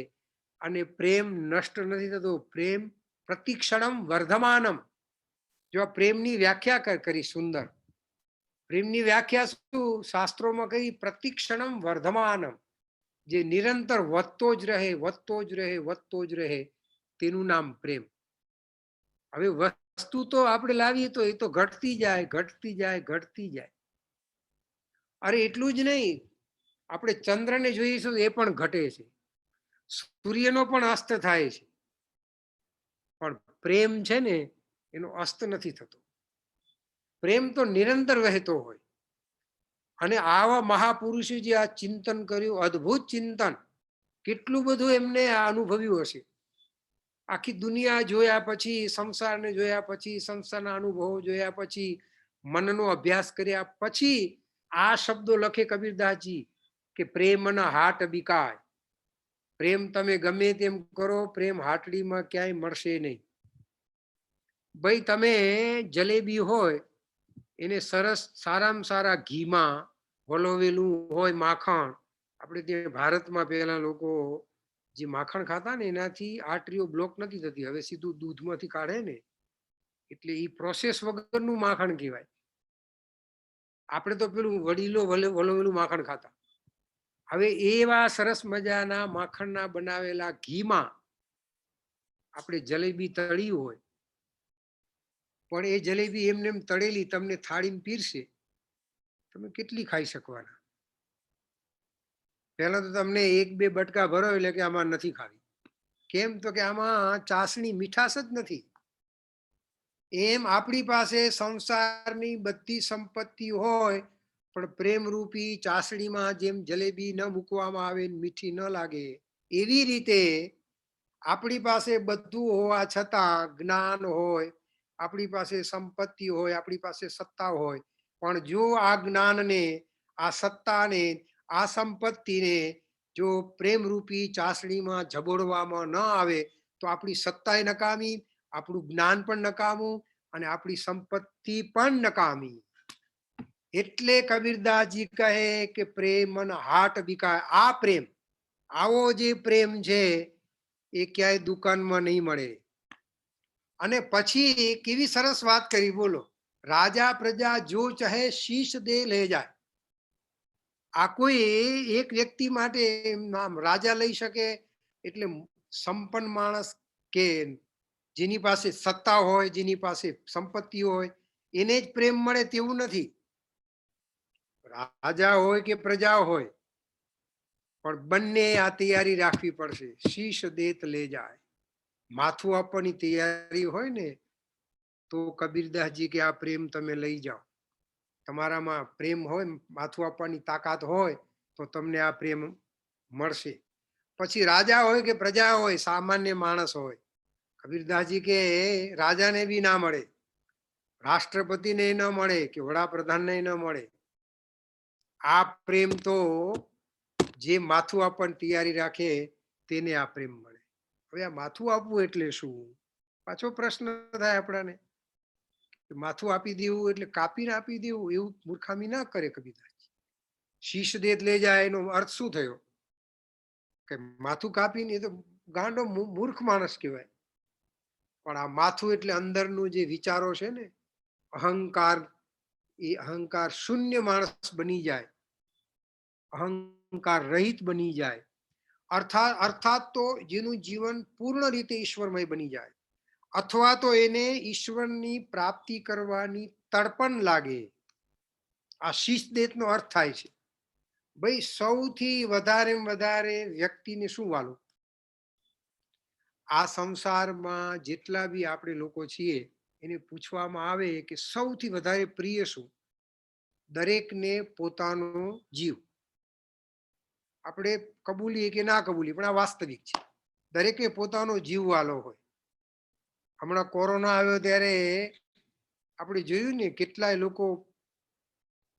અને પ્રેમ નષ્ટ નથી થતો. પ્રેમ પ્રતિક્ષણમ વર્ધમાનમ. જો આ પ્રેમની વ્યાખ્યા કરી સુંદર. પ્રેમની વ્યાખ્યા શું શાસ્ત્રોમાં કરી? પ્રતિક્ષણમ વર્ધમાનમ. જે નિરંતર વધતો જ રહે, વધતો જ રહે, વધતો જ રહે, તેનું નામ પ્રેમ. હવે વસ્તુ તો આપણે લાવીએ તો એ તો ઘટતી જાય, ઘટતી જાય, ઘટતી જાય. અરે એટલું જ નહીં, આપણે ચંદ્રને જોઈશું એ પણ ઘટે છે, સૂર્યનો પણ અસ્ત થાય છે. પણ પ્રેમ છે ને એનો અસ્ત નથી થતો. પ્રેમ તો નિરંતર વહેતો હોય. અને આવા મહાપુરુષો જે આ ચિંતન કર્યું, અદ્ભુત ચિંતન, કેટલું બધું એમને અનુભવ્યું હશે. આખી દુનિયા જોયા પછી, સંસારને જોયા પછી, સંસારના અનુભવો જોયા પછી, મનનો અભ્યાસ કર્યા પછી આ શબ્દો લખે કબીરદાસજી કે પ્રેમના હાટ બીકાય. પ્રેમ તમે ગમે તેમ કરો, પ્રેમ હાટડીમાં ક્યાંય મળશે નહીં. ભાઈ તમે જલેબી હોય એને સરસ સારામાં સારા ઘીમાં વલોવેલું હોય માખણ. આપણે ત્યાં ભારતમાં પહેલા લોકો જે માખણ ખાતા ને એનાથી આર્ટરીઓ બ્લોક નથી થતી. હવે સીધું દૂધમાંથી કાઢે ને, એટલે એ પ્રોસેસ વગરનું માખણ કહેવાય. આપણે તો પેલું વડીલો વલોવેલું માખણ ખાતા. હવે એવા સરસ મજાના માખણના બનાવેલા ઘીમાં આપણે જલેબી તળી હોય, પણ એ જલેબી એમને એમ તળેલી તમને થાળીમાં પીરશે, તમે કેટલી ખાઈ શકવાના? પહેલા તો તમને 1-2 બટકા ભરો એટલે કે આમાં નથી ખાવી. કેમ? તો કે આમાં ચાસણી મીઠાશ જ નથી. એમ આપણી પાસે સંસારની બધી સંપત્તિ હોય પણ પ્રેમ રૂપી ચાસણીમાં જેમ જલેબી ન મૂકવામાં આવે ને મીઠી ન લાગે, એવી રીતે આપણી પાસે બધું હોવા છતાં જ્ઞાન હોય, આપણી પાસે સંપત્તિ હોય, આપણી પાસે સત્તા હોય, પણ જો આ જ્ઞાનને, આ સત્તાને, આ સંપત્તિને જો પ્રેમ રૂપી ચાસણીમાં ઝબોડવામાં ન આવે તો આપણી સત્તાએ નકામી, આપણું જ્ઞાન પણ નકામું અને આપણી સંપત્તિ પણ નકામી. એટલે કબીરદાસજી કહે કે પ્રેમ હાટ બિકાય. આ પ્રેમ, આવો જે પ્રેમ છે એ ક્યાંય દુકાનમાં નહીં મળે. અને પછી કેવી સરસ વાત કરી, બોલો, રાજા પ્રજા જો ચાહે શીશ દે લે જાય. આ કોઈ એક વ્યક્તિ માટે નામ રાજા લઈ શકે એટલે સંપન્ન માણસ કે જેની પાસે સત્તા હોય, જેની પાસે સંપત્તિ હોય એને જ પ્રેમ મળે તેવું નથી. રાજા હોય કે પ્રજા હોય પણ બંને આ તૈયારી રાખવી પડશે. શીશ દેત લે જાય, માથું આપવાની તૈયારી હોય ને તો કબીરદાસજી કે આ પ્રેમ તમે લઈ જાઓ. તમારામાં પ્રેમ હોય, માથું આપવાની તાકાત હોય તો તમને આ પ્રેમ મળશે. પછી રાજા હોય કે પ્રજા હોય, સામાન્ય માણસ હોય, કબીરદાસજી કે રાજાને બી ના મળે, રાષ્ટ્રપતિને ન મળે કે વડાપ્રધાનને ન મળે. આ પ્રેમ તો જે માથું આપવાની તૈયારી રાખે તેને આ પ્રેમ મળે. હવે આ માથું આપવું એટલે શું? પાછો પ્રશ્ન થાય આપણાને. માથું આપી દેવું એટલે કાપીને આપી દેવું, એવું મૂર્ખામી ના કરે કબીરદાસજી. શીશ દેત લે જાય એનો અર્થ શું થયો? કે માથું કાપીને, એ તો ગાંડો મૂર્ખ માણસ કહેવાય. પણ આ માથું એટલે અંદરનું જે વિચારો છે ને, અહંકાર, એ અહંકાર શૂન્ય માણસ બની જાય, અહંકાર રહિત બની જાય. અર્થાત તો જેનું જીવન પૂર્ણ રીતે ઈશ્વરમય બની જાય, અથવા તો એને ઈશ્વરની પ્રાપ્તિ કરવાની તડપણ લાગે. આ શીશ દેતનો અર્થ થાય છે. ભાઈ સૌથી વધારે વ્યક્તિને શું વાલું? આ સંસારમાં જેટલા બી આપણે લોકો છીએ એને પૂછવામાં આવે કે સૌથી વધારે પ્રિય શું? દરેકને પોતાનો જીવ. આપણે કબૂલીએ કે ના કબૂલીએ પણ આ વાસ્તવિક છે. દરેકે પોતાનો જીવ વાલો હોય. હમણાં કોરોના આવ્યો ત્યારે આપણે જોયું ને કેટલાય લોકો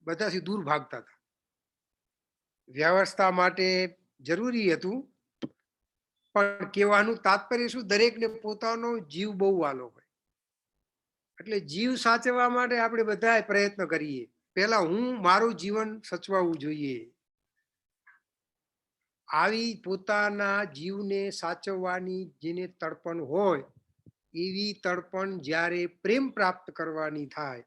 બધાથી દૂર ભાગતા હતા. વ્યવસ્થા માટે જરૂરી હતું, પણ કહેવાનું તાત્પર્ય શું? દરેકને પોતાનો જીવ બહુ વાલો હોય. એટલે જીવ સાચવવા માટે આપણે બધા પ્રયત્ન કરીએ. પહેલા હું મારું જીવન સચવાવું જોઈએ. આવી પોતાના જીવને સાચવવાની જેને તડપણ હોય, એવી તડપણ જ્યારે પ્રેમ પ્રાપ્ત કરવાની થાય,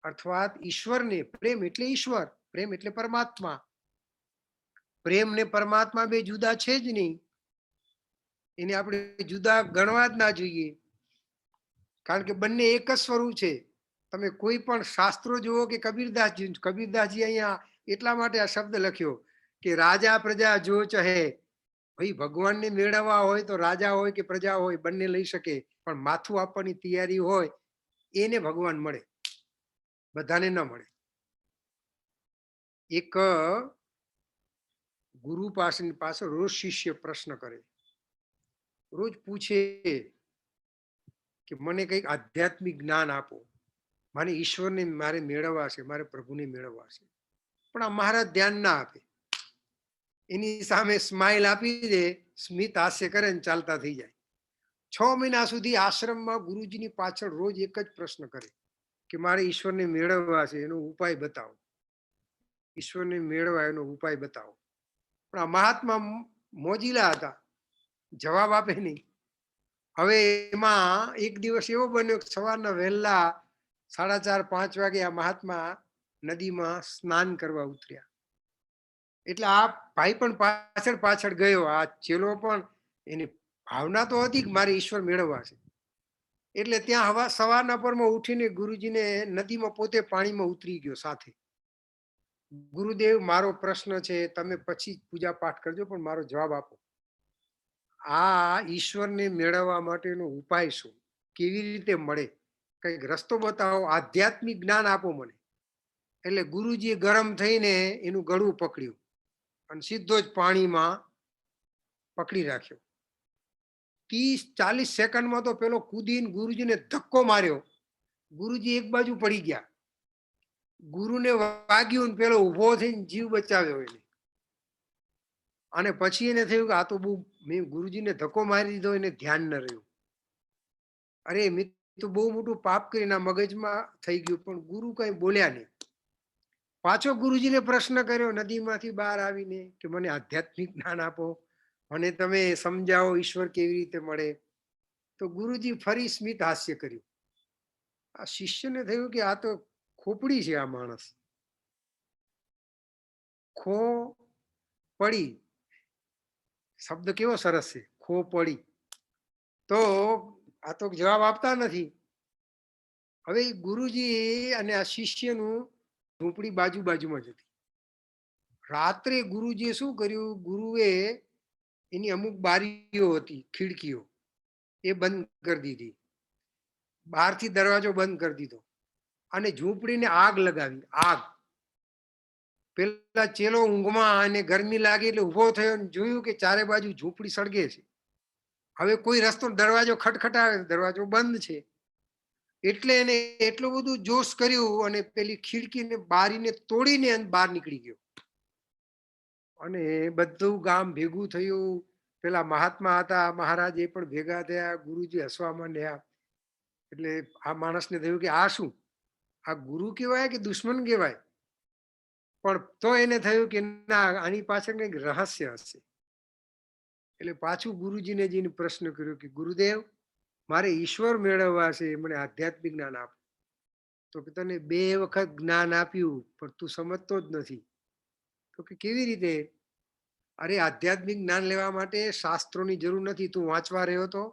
અર્થાત ઈશ્વરને, પ્રેમ એટલે ઈશ્વર, પ્રેમ એટલે પરમાત્મા. પ્રેમ ને પરમાત્મા બે જુદા છે જ નહીં. એને આપણે જુદા ગણવા જ ના જોઈએ, કારણ કે બંને એક જ સ્વરૂપ છે. તમે કોઈ પણ શાસ્ત્રો જુઓ કે કબીરદાસજી અહીંયા એટલા માટે આ શબ્દ લખ્યો કે રાજા પ્રજા જો ચાહે. ભાઈ ભગવાનને મેળવવા હોય તો રાજા હોય કે પ્રજા હોય બંને લઈ શકે, પણ માથું આપવાની તૈયારી હોય એને ભગવાન મળે, બધાને ન મળે. એક ગુરુ પાસે રોજ શિષ્ય પ્રશ્ન કરે, રોજ પૂછે કે મને કંઈક આધ્યાત્મિક જ્ઞાન આપો, મારે ઈશ્વરને મારે મેળવવા છે, મારે પ્રભુને મેળવવા છે. પણ આ મહારાજ ધ્યાન ના આપે, એની સામે સ્માઇલ આપી દે, સ્મિત હાસ્ય કરે ને ચાલતા થઈ જાય. 6 મહિના સુધી આશ્રમમાં ગુરુજીની પાછળ રોજ એક જ પ્રશ્ન કરે કે મારે ઈશ્વરને મેળવવા છે, એનો ઉપાય બતાવો, ઈશ્વરને મેળવવા એનો ઉપાય બતાવો. પણ આ મહાત્મા મોજીલા હતા, જવાબ આપે નહીં. હવે એમાં એક દિવસ એવો બન્યો કે સવારના વહેલા 4:30-5 વાગે આ મહાત્મા નદીમાં સ્નાન કરવા ઉતર્યા. એટલે આ ભાઈ પણ પાછળ ગયો. આ ચેલો પણ એની ભાવના તો હતી કે મારે ઈશ્વર મેળવવા છે. એટલે ત્યાં સવારના પરમાં ઉઠીને ગુરુજીને નદીમાં પોતે પાણીમાં ઉતરી ગયો સાથે. ગુરુદેવ, મારો પ્રશ્ન છે, તમે પછી પૂજા પાઠ કરજો, પણ મારો જવાબ આપો. આ ઈશ્વરને મેળવવા માટેનો ઉપાય શું? કેવી રીતે મળે? કંઈક રસ્તો બતાવો, આધ્યાત્મિક જ્ઞાન આપો મને. એટલે ગુરુજીએ ગરમ થઈને એનું ગળું પકડ્યું અને સીધો જ પાણીમાં પકડી રાખ્યો. 30-40 સેકન્ડમાં તો પેલો કૂદીને ગુરુજીને ધક્કો માર્યો. ગુરુજી એક બાજુ પડી ગયા. ગુરુને વાગ્યું ને પેલો ઊભો થઈને જીવ બચાવ્યો એને. અને પછી એને થયું કે આ તો બહુ, મેં ગુરુજીને ધક્કો મારી દીધો, એને ધ્યાન ન રહ્યું. અરે મેં તો બહુ મોટું પાપ કરીને આ મગજમાં થઈ ગયું. પણ ગુરુ કઈ બોલ્યા નહીં. પાછો ગુરુજીને પ્રશ્ન કર્યો નદીમાંથી બહાર આવીને કે મને આધ્યાત્મિક જ્ઞાન આપો, મને તમે સમજાવો ઈશ્વર કેવી રીતે મળે. તો ગુરુજી ફરી સ્મિત હાસ્ય કર્યું. આ શિષ્યને થયું કે આ તો ખોપડી છે આ માણસ. ખો પડી શબ્દ કેવો સરસ છે, ખો પડી. તો આ તો જવાબ આપતા નથી. હવે ગુરુજી અને આ શિષ્યનું ઝૂંપડી બાજુમાં જ હતી. રાત્રે ગુરુજીએ શું કર્યું, ગુરુએ એની અમુક બારીઓ હતી, ખિડકીઓ, એ બંધ કરી દીધી. બહારથી દરવાજો બંધ કરી દીધો અને ઝૂંપડીને આગ લગાવી. આગ. પેલા ચેલો ઊંઘમાં અને ગરમી લાગી એટલે ઉભો થયો અને જોયું કે ચારે બાજુ ઝૂંપડી સળગે છે. હવે કોઈ રસ્તો, દરવાજો ખટખટાવે, દરવાજો બંધ છે. એટલે એને એટલું બધું જોશ કર્યું અને પેલી ખિડકીને બારીને તોડીને બહાર નીકળી ગયો. અને બધું ગામ ભેગું થયું. પેલા મહાત્મા હતા, મહારાજ, એ પણ ભેગા થયા. ગુરુજી હસવા માંડ્યા. એટલે આ માણસને થયું કે આ શું, આ ગુરુ કહેવાય કે દુશ્મન કહેવાય? પણ તો એને થયું કે ના, આની પાછળ કંઈક રહસ્ય હશે. એટલે પાછું ગુરુજીને જઈને પ્રશ્ન કર્યો કે ગુરુદેવ, મારે ઈશ્વર મેળવવા છે, મને આધ્યાત્મિક જ્ઞાન આપો. તો કે તને 2 વખત જ્ઞાન આપ્યું પણ તું સમજતો જ નથી. તો કે કેવી રીતે? અરે આધ્યાત્મિક જ્ઞાન લેવા માટે શાસ્ત્રોની જરૂર નથી. તું વાંચવા રહ્યો તો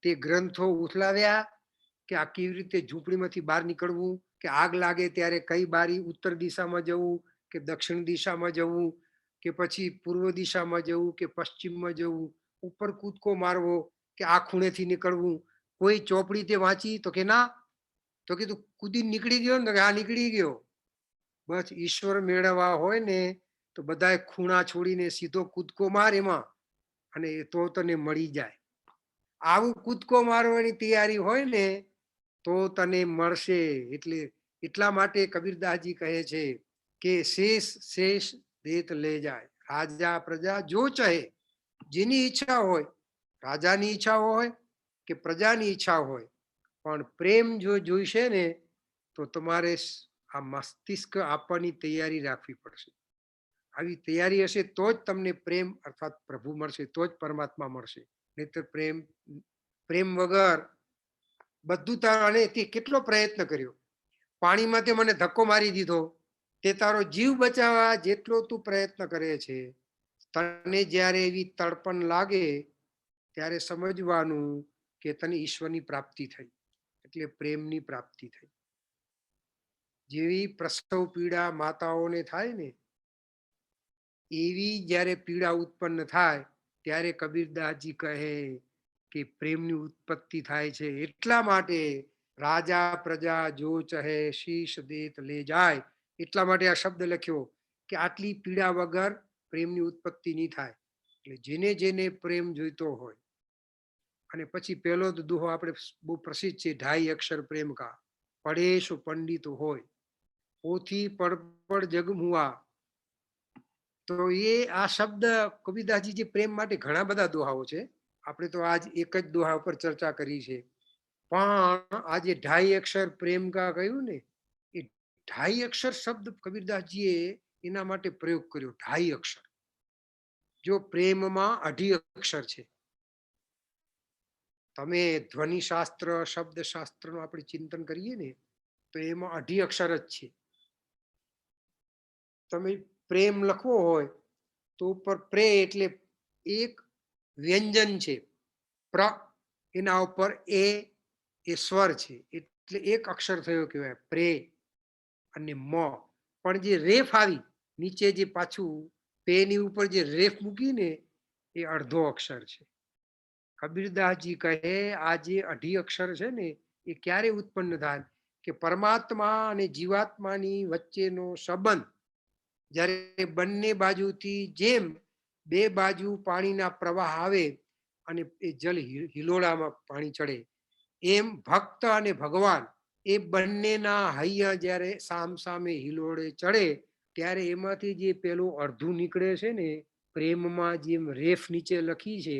તે ગ્રંથો ઉથલાવ્યા કે આ કેવી રીતે ઝૂંપડીમાંથી બહાર નીકળવું, કે આગ લાગે ત્યારે કઈ બારી, ઉત્તર દિશામાં જવું કે દક્ષિણ દિશામાં જવું, કે પછી પૂર્વ દિશામાં જવું કે પશ્ચિમમાં જવું, ઉપર કૂદકો મારવો કે આ ખૂણેથી નીકળવું. કોઈ ચોપડી તે વાંચી? તો કે ના. તો કે તું કૂદી નીકળી ગયો ને? હા, નીકળી ગયો. બસ ઈશ્વર મેળવવા હોય ને તો બધાએ ખૂણા છોડીને સીધો કૂદકો માર એમાં, અને તો તને મળી જાય. આવું કૂદકો મારવાની તૈયારી હોય ને તો તને મળશે. એટલે એટલા માટે કબીરદાસજી કહે છે કે શેષ શેષ દેત લે જાય, રાજા પ્રજા જો ચાહે. જેની ઈચ્છા હોય, રાજાની ઈચ્છા હોય કે પ્રજાની ઈચ્છા હોય, પણ પ્રેમ જો જોઈશે ને તો તમારે આ મસ્તિષ્ક આપવાની તૈયારી રાખવી પડશે. આવી તૈયારી હશે તો જ તમને પ્રેમ અર્થાત પ્રભુ મળશે, તો જ પરમાત્મા મળશે. નહીતર પ્રેમ વગર બધું તારું. અને તે કેટલો પ્રયત્ન કર્યો, પાણીમાં તે મને ધક્કો મારી દીધો. તે તારો જીવ બચાવવા જેટલો તું પ્રયત્ન કરે છે, તને જ્યારે એવી તડપણ લાગે ત્યારે સમજવાનું કે તને ઈશ્વરની પ્રાપ્તિ થઈ, એટલે પ્રેમની પ્રાપ્તિ થઈ. જેવી પ્રસવ પીડા માતાઓને થાય ને, એવી જ્યારે પીડા ઉત્પન્ન થાય ત્યારે કબીરદાસજી કહે કે પ્રેમની ઉત્પત્તિ થાય છે. એટલા માટે રાજા પ્રજા જો ચાહે શીશ દેત લે જાય. એટલા માટે આ શબ્દ લખ્યો કે આટલી પીડા વગર પ્રેમની ઉત્પત્તિ નહીં થાય. એટલે જેને જેને પ્રેમ જોઈતો હોય. અને પછી પહેલો દુહો આપણે બહુ પ્રસિદ્ધ છે, 2.5 અક્ષર પ્રેમ કા, પડેશો પંડિત હોય, પોથી પડપડ જગમુઆ. તો એ આ શબ્દ કબીરદાસજી જે પ્રેમ માટે ઘણા બધા દોહાઓ છે. આપણે તો આજ એક જ દોહા ઉપર ચર્ચા કરી છે. પણ આજે 2.5 અક્ષર પ્રેમ કા કહ્યું ને, એ 2.5 અક્ષર શબ્દ કબીરદાસજીએ એના માટે પ્રયોગ કર્યો. 2.5 અક્ષર. જો પ્રેમમાં 2.5 અક્ષર છે. તમે ધ્વનિ શાસ્ત્ર, શબ્દ શાસ્ત્રનું આપણે ચિંતન કરીએ ને તો એમાં 2.5 અક્ષર જ છે. તમે પ્રેમ લખવો હોય તો ઉપર પ્રે એટલે એક વ્યંજન છે, પ્ર, એના ઉપર એ સ્વર છે, એટલે એક અક્ષર થયો કહેવાય પ્રે. અને મ, પણ જે રેફ આવી નીચે, જે પાછું પેની ઉપર જે રેફ મૂકીને, એ અડધો અક્ષર છે. કબીરદાસજી કહે આ જે 2.5 અક્ષર છે ને, એ ક્યારે ઉત્પન્ન થાય કે પરમાત્મા અને જીવાત્માની વચ્ચેનો સંબંધ જ્યારે બંને બાજુથી જેમ બે બાજુ પાણીના પ્રવાહ આવે અને એ જલ હિલોળામાં પાણી ચડે, એમ ભક્ત અને ભગવાન એ બંનેના હૈયા જ્યારે સામ સામે હિલોળે ચડે ત્યારે એમાંથી જે પેલું અડધું નીકળે છે ને, પ્રેમમાં જેમ રેફ નીચે લખી છે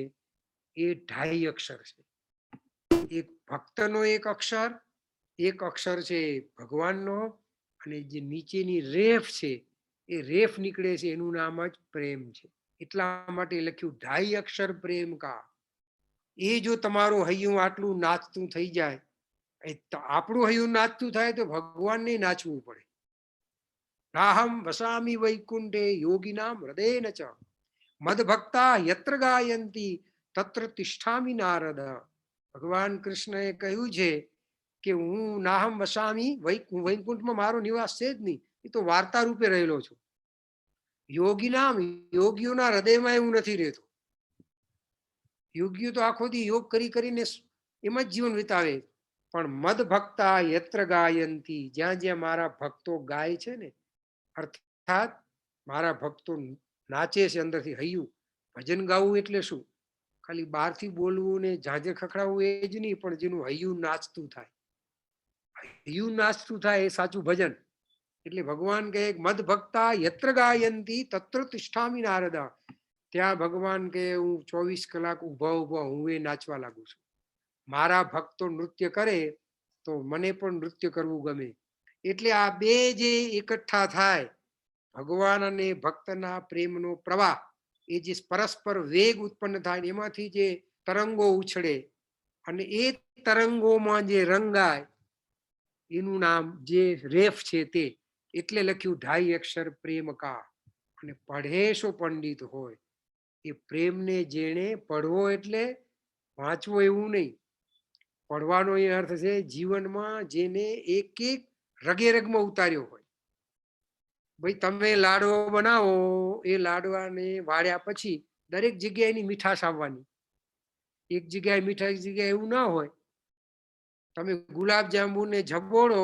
એ 2.5 અક્ષર છે. એક ભક્તનો એક અક્ષર છે ભગવાનનો, અને જે નીચેની રેફ છે એ રેફ નીકળે છે એનું નામ જ પ્રેમ છે. એટલા માટે લખ્યું 2.5 અક્ષર પ્રેમ કા. એ જો તમારું હૈયું આટલું નાચતું થઈ જાય, આપણું હૈયું નાચતું થાય તો ભગવાનને નાચવું પડે. નાહમ વસામી વૈકુંઠે યોગિનામ હૃદયન ચ મદ ભક્તા યત્ર ગાયંતી તત્ર તિષ્ઠામિ નારદ. ભગવાન કૃષ્ણએ કહ્યું છે કે હું નાહમ વસામી વૈકુંઠમાં મારો નિવાસ છે જ નહીં, એ તો વાર્તા રૂપે રહેલો છું. યોગીઓના હૃદયમાં એવું નથી રહેતું. યોગીઓ તો આખો દી યોગ કરીને એમાં જ જીવન વિતાવે. પણ મદ ભક્તા યત્ર ગાયંતી, જ્યાં જ્યાં મારા ભક્તો ગાય છે ને, અર્થાત મારા ભક્તો નાચે છે અંદરથી હૈયું. ભજન ગાવું એટલે શું? ખાલી બહારથી બોલવું ને ઝાંઝર ખખડાવવું એ જ નહીં, પણ જેનું હૈયું નાચતું થાય. હૈયું નાચતું થાય એ સાચું ભજન. એટલે ભગવાન કહે મદ ભક્તા યત્ર ગાયંતી તત્ર તિષ્ઠામિ નારદા. ત્યાં ભગવાન કે હું 24 કલાક ઊભા હું એ નાચવા લાગુ છું. મારા ભક્તો નૃત્ય કરે તો મને પણ નૃત્ય કરવું ગમે. એટલે આ બે જે એકઠા થાય, ભગવાન અને ભક્તના પ્રેમનો પ્રવાહ, એ જે પરસ્પર વેગ ઉત્પન્ન થાય એમાંથી જે તરંગો ઉછળે અને એ તરંગોમાં જે રંગાય એનું નામ જે રેફ છે તે. એટલે લખ્યું 2.5 અક્ષર પ્રેમ કા. અને પઢેશો પંડિત હોય, એ પ્રેમને જેણે પઢવો એટલે વાંચવો એવું નહીં. પઢવાનો એ અર્થ છે જીવનમાં જેને એક એક રગે રગમાં ઉતાર્યો હોય. ભાઈ તમે લાડવો બનાવો, એ લાડવાને વાળ્યા પછી દરેક જગ્યાએ એની મીઠાશ આવવાની. એક જગ્યાએ મીઠા, એક જગ્યાએ એવું ના હોય. તમે ગુલાબ જાંબુને ઝબોળો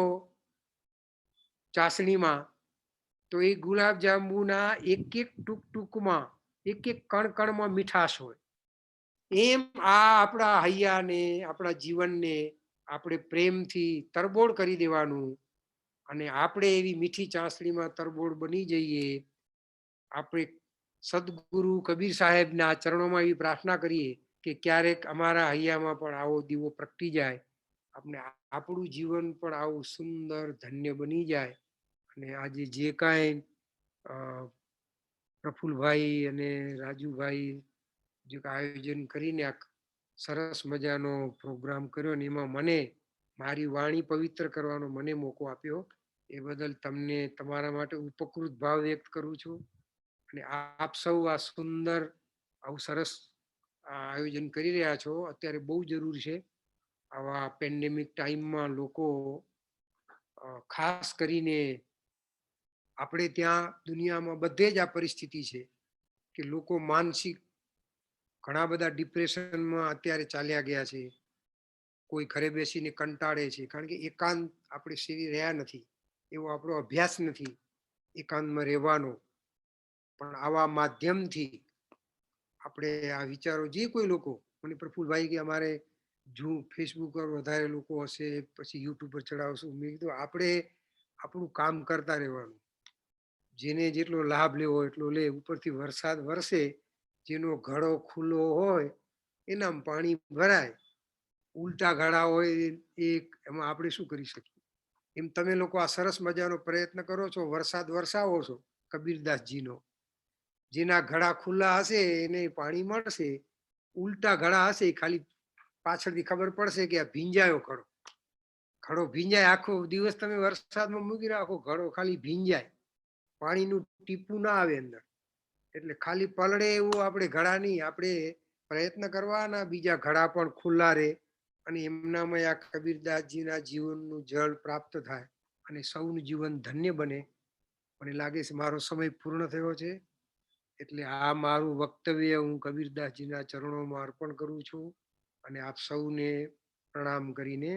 ચાસણીમાં, તો એ ગુલાબ જાંબુના એક એક ટૂંકમાં, એક એક કણમાં મીઠાશ હોય. એમ આ આપણા હૈયાને, આપણા જીવનને આપણે પ્રેમથી તરબોળ કરી દેવાનું, અને આપણે એવી મીઠી ચાસણીમાં તરબોળ બની જઈએ. આપણે સદગુરુ કબીર સાહેબના ચરણોમાં એવી પ્રાર્થના કરીએ કે ક્યારેક અમારા હૈયામાં પણ આવો દીવો પ્રગટી જાય, આપણે આપણું જીવન પણ આવું સુંદર ધન્ય બની જાય. અને આજે જે કાંઈ પ્રફુલભાઈ અને રાજુભાઈ જે આયોજન કરીને આ સરસ મજાનો પ્રોગ્રામ કર્યો ને એમાં મને મારી વાણી પવિત્ર કરવાનો મને મોકો આપ્યો, એ બદલ તમને તમારા માટે ઉપકૃત ભાવ વ્યક્ત કરું છું. અને આપ સૌ આ સુંદર આવું સરસ આયોજન કરી રહ્યા છો. અત્યારે બહુ જરૂર છે આવા પેન્ડેમિક ટાઈમમાં લોકો, ખાસ કરીને આપણે ત્યાં દુનિયામાં બધે જ આ પરિસ્થિતિ છે કે લોકો માનસિક ઘણા બધા ડિપ્રેશનમાં અત્યારે ચાલ્યા ગયા છે. કોઈ ઘરે બેસીને કંટાળે છે, કારણ કે એકાંત આપણે સેવી રહ્યા નથી, એવો આપણો અભ્યાસ નથી એકાંતમાં રહેવાનો. પણ આવા માધ્યમથી આપણે આ વિચારો, જે કોઈ લોકો, મને પ્રફુલભાઈ કે અમારે જો ફેસબુક પર વધારે લોકો હશે પછી યુટ્યુબ પર ચડાવશું, મેં કીધું આપણે આપણું કામ કરતા રહેવાનું. જેને જેટલો લાભ લેવો એટલો લે. ઉપરથી વરસાદ વરસે, જેનો ઘડો ખુલ્લો હોય એનામાં પાણી ભરાય, ઉલટા ઘડા હોય એમાં આપણે શું કરી શકીએ. એમ તમે લોકો આ સરસ મજાનો પ્રયત્ન કરો છો, વરસાદ વરસાવો છો કબીરદાસજીનો. જેના ઘડા ખુલ્લા હશે એને પાણી મળશે, ઉલટા ઘડા હશે ખાલી પાછળથી ખબર પડશે કે આ ભીંજાયો ઘડો ભીંજાય. આખો દિવસ તમે વરસાદમાં મૂકી રાખો, ઘડો ખાલી ભીંજાય, પાણીનું ટીપું ના આવે અંદર. એટલે ખાલી પલળે એવું આપણે ઘડા નહીં, આપણે પ્રયત્ન કરવાના બીજા ઘડા પણ ખુલ્લા રહે, અને એમનામાં આ કબીરદાસજીના જીવનનું જળ પ્રાપ્ત થાય અને સૌનું જીવન ધન્ય બને. મને લાગે છે મારો સમય પૂર્ણ થયો છે, એટલે આ મારું વક્તવ્ય હું કબીરદાસજીના ચરણોમાં અર્પણ કરું છું અને આપ સૌને પ્રણામ કરીને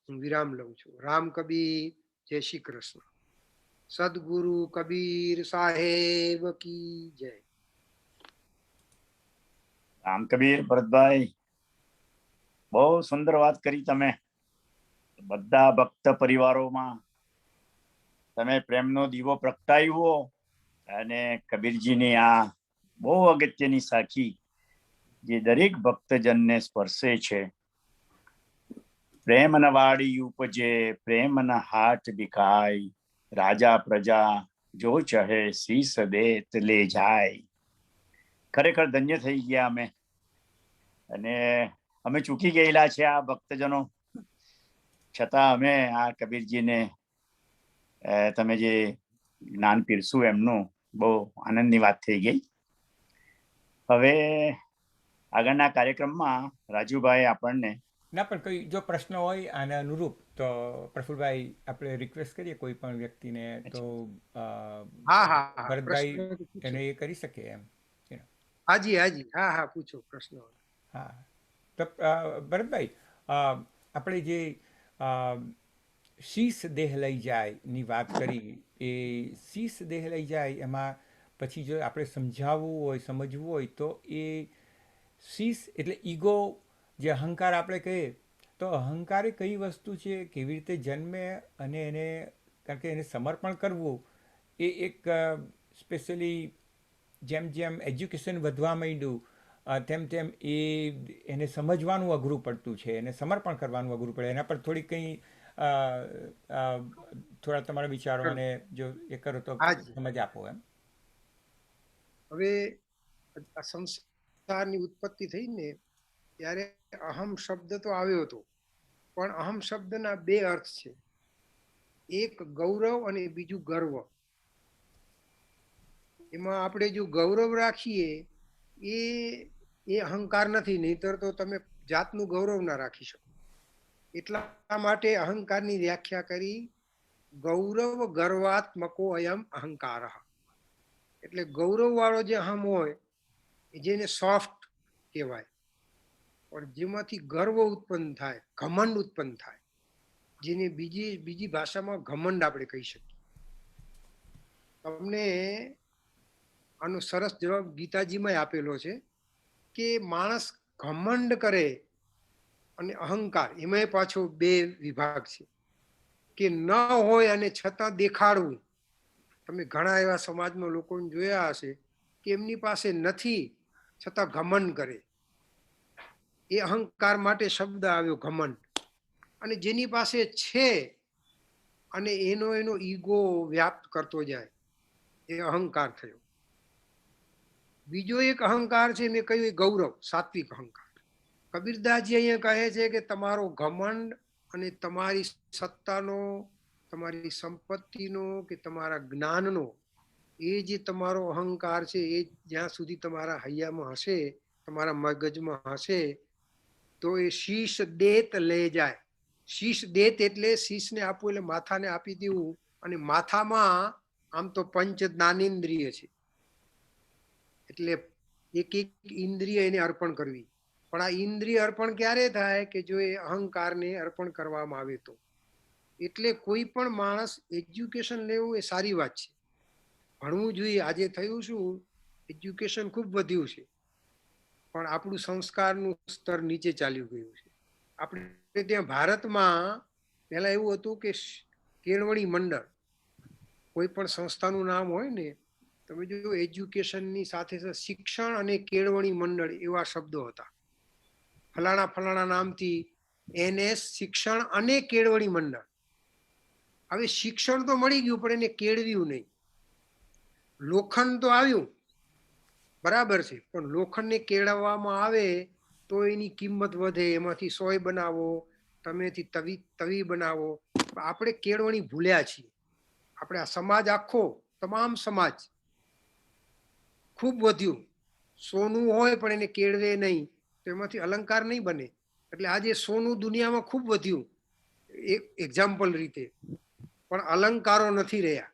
હું વિરામ લઉં છું. રામ કબીર, જય શ્રી કૃષ્ણ. સદગુરુ કબીર સાહેબ કી જય. રામ કબીર ભરતભાઈ, બહુ સુંદર વાત કરી તમે. બધા ભક્ત પરિવારોમાં તમે પ્રેમનો દીવો પ્રગટાવ્યો અને કબીરજીની આ બહુ અગત્યની સાખી જે દરેક ભક્તજનને સ્પર્શે છે. પ્રેમ ન વાડી ઉપજે, પ્રેમ ન હાથ દિખાય, રાજા પ્રજા જો ચહે શીસ દેત લે જાય. ખરેખર ધન્ય થઈ ગયા અમે, અને અમે ચૂકી ગયેલા છે આ ભક્તજનો, છતાં અમે આ કબીરજીને તમે જે જ્ઞાન પીરસું એમનું બહુ આનંદની વાત થઈ ગઈ. હવે આગળના કાર્યક્રમમાં રાજુભાઈ આપણને ના, પણ કોઈ જો પ્રશ્ન હોય આને અનુરૂપ તો પ્રફુલભાઈ આપણે રિક્વેસ્ટ કરીએ કોઈ પણ વ્યક્તિને, તો હા હા હા, ભરતભાઈ પ્રશ્ન તો પૂછો. એને એ કરી શકે એમ. હાજી હાજી, હા હા, પૂછો પ્રશ્ન. હા, તો ભરતભાઈ, આપણે જે શીશ દેહ લઈ જાય ની વાત કરી, એ શીશ દેહ લઈ જાય એમાં પછી જો આપણે સમજાવવું હોય, સમજવું હોય, તો એ શીશ એટલે ઈગો, જે અહંકાર આપણે કહીએ, તો અહંકાર એ કઈ વસ્તુ છે, કેવી રીતે જન્મે, અને એને કારણ કે એને સમર્પણ કરવું એ એક સ્પેશિયલી જેમ જેમ એજ્યુકેશન વધવા માંડ્યું તેમ તેમ એને સમજવાનું અઘરું પડતું છે, એને સમર્પણ કરવાનું અઘરું પડે. એના પર થોડી કંઈ થોડા તમારા વિચારો અને જો એ કરો તો સમજ આપો એમ. હવે આ સંસારની ઉત્પત્તિ થઈ ને ત્યારે અહમ શબ્દ તો આવ્યો હતો, પણ અહમ શબ્દના બે અર્થ છે, એક ગૌરવ અને બીજું ગર્વ. એમાં આપણે જો ગૌરવ રાખીએ એ અહંકાર નથી, નહીતર તો તમે જાતનું ગૌરવ ના રાખી શકો. એટલા માટે અહંકારની વ્યાખ્યા કરી, ગૌરવ ગર્વાત્મકો અયમ અહંકાર. એટલે ગૌરવ વાળો જે અહમ હોય જેને સોફ્ટ કહેવાય, પણ જેમાંથી ગર્વ ઉત્પન્ન થાય, ઘમંડ ઉત્પન્ન થાય, જેને બીજી ભાષામાં ઘમંડ આપણે કહી શકીએ. તમને આનો સરસ જવાબ ગીતાજીમાં આપેલો છે કે માણસ ઘમંડ કરે અને અહંકાર, એમાંય પાછો બે વિભાગ છે, કે ન હોય અને છતાં દેખાડવું. તમે ઘણા એવા સમાજમાં લોકોને જોયા હશે કે એમની પાસે નથી છતાં ઘમંડ કરે, એ અહંકાર માટે શબ્દ આવ્યો ઘમંડ. અને જેની પાસે છે અને એનો ઈગો વ્યાપ્ત કરતો જાય, એ અહંકાર થયો. બીજો એક અહંકાર છે, મેં કહ્યું એ ગૌરવ, સાત્વિક અહંકાર. કબીરદાસજી અહીંયા કહે છે કે તમારો ઘમંડ અને તમારી સત્તાનો, તમારી સંપત્તિનો કે તમારા જ્ઞાનનો એ જે તમારો અહંકાર છે, એ જ્યાં સુધી તમારા હૈયામાં હશે, તમારા મગજમાં હશે, તો એ શીશ દેત લે જાય. શીશ દેત એટલે શીશને આપવું એટલે માથાને આપી દેવું, અને માથામાં આમ તો પંચ જ્ઞાનેન્દ્રિય છે, એટલે એક એક ઇન્દ્રિય એને અર્પણ કરવી. પણ આ ઇન્દ્રિય અર્પણ ક્યારે થાય કે જો એ અહંકારને અર્પણ કરવામાં આવે તો. એટલે કોઈ પણ માણસ એજ્યુકેશન લેવું એ સારી વાત છે, ભણવું જોઈએ. આજે થયું શું, એજ્યુકેશન ખૂબ વધ્યું છે, પણ આપણું સંસ્કારનું સ્તર નીચે ચાલ્યું ગયું છે. આપણે ત્યાં ભારતમાં પહેલા એવું હતું કે કેળવણી મંડળ, કોઈ પણ સંસ્થાનું નામ હોય ને, તમે જો એજ્યુકેશનની સાથે શિક્ષણ અને કેળવણી મંડળ એવા શબ્દો હતા. ફલાણા ફલાણા નામથી NS શિક્ષણ અને કેળવણી મંડળ. હવે શિક્ષણ તો મળી ગયું પણ એને કેળવ્યું નહીં. લોખંડ તો આવ્યું, બરાબર છે, પણ લોખંડને કેળવવામાં આવે તો એની કિંમત વધે, એમાંથી સોય બનાવો, તમેથી તવી બનાવો. આપણે કેળવણી ભૂલ્યા છીએ. આપણે આ સમાજ આખો, તમામ સમાજ ખૂબ વધ્યું, સોનું હોય પણ એને કેળવે નહીં તો એમાંથી અલંકાર નહીં બને. એટલે આજે સોનું દુનિયામાં ખૂબ વધ્યું એક એક્ઝામ્પલ રીતે, પણ અલંકારો નથી રહ્યા.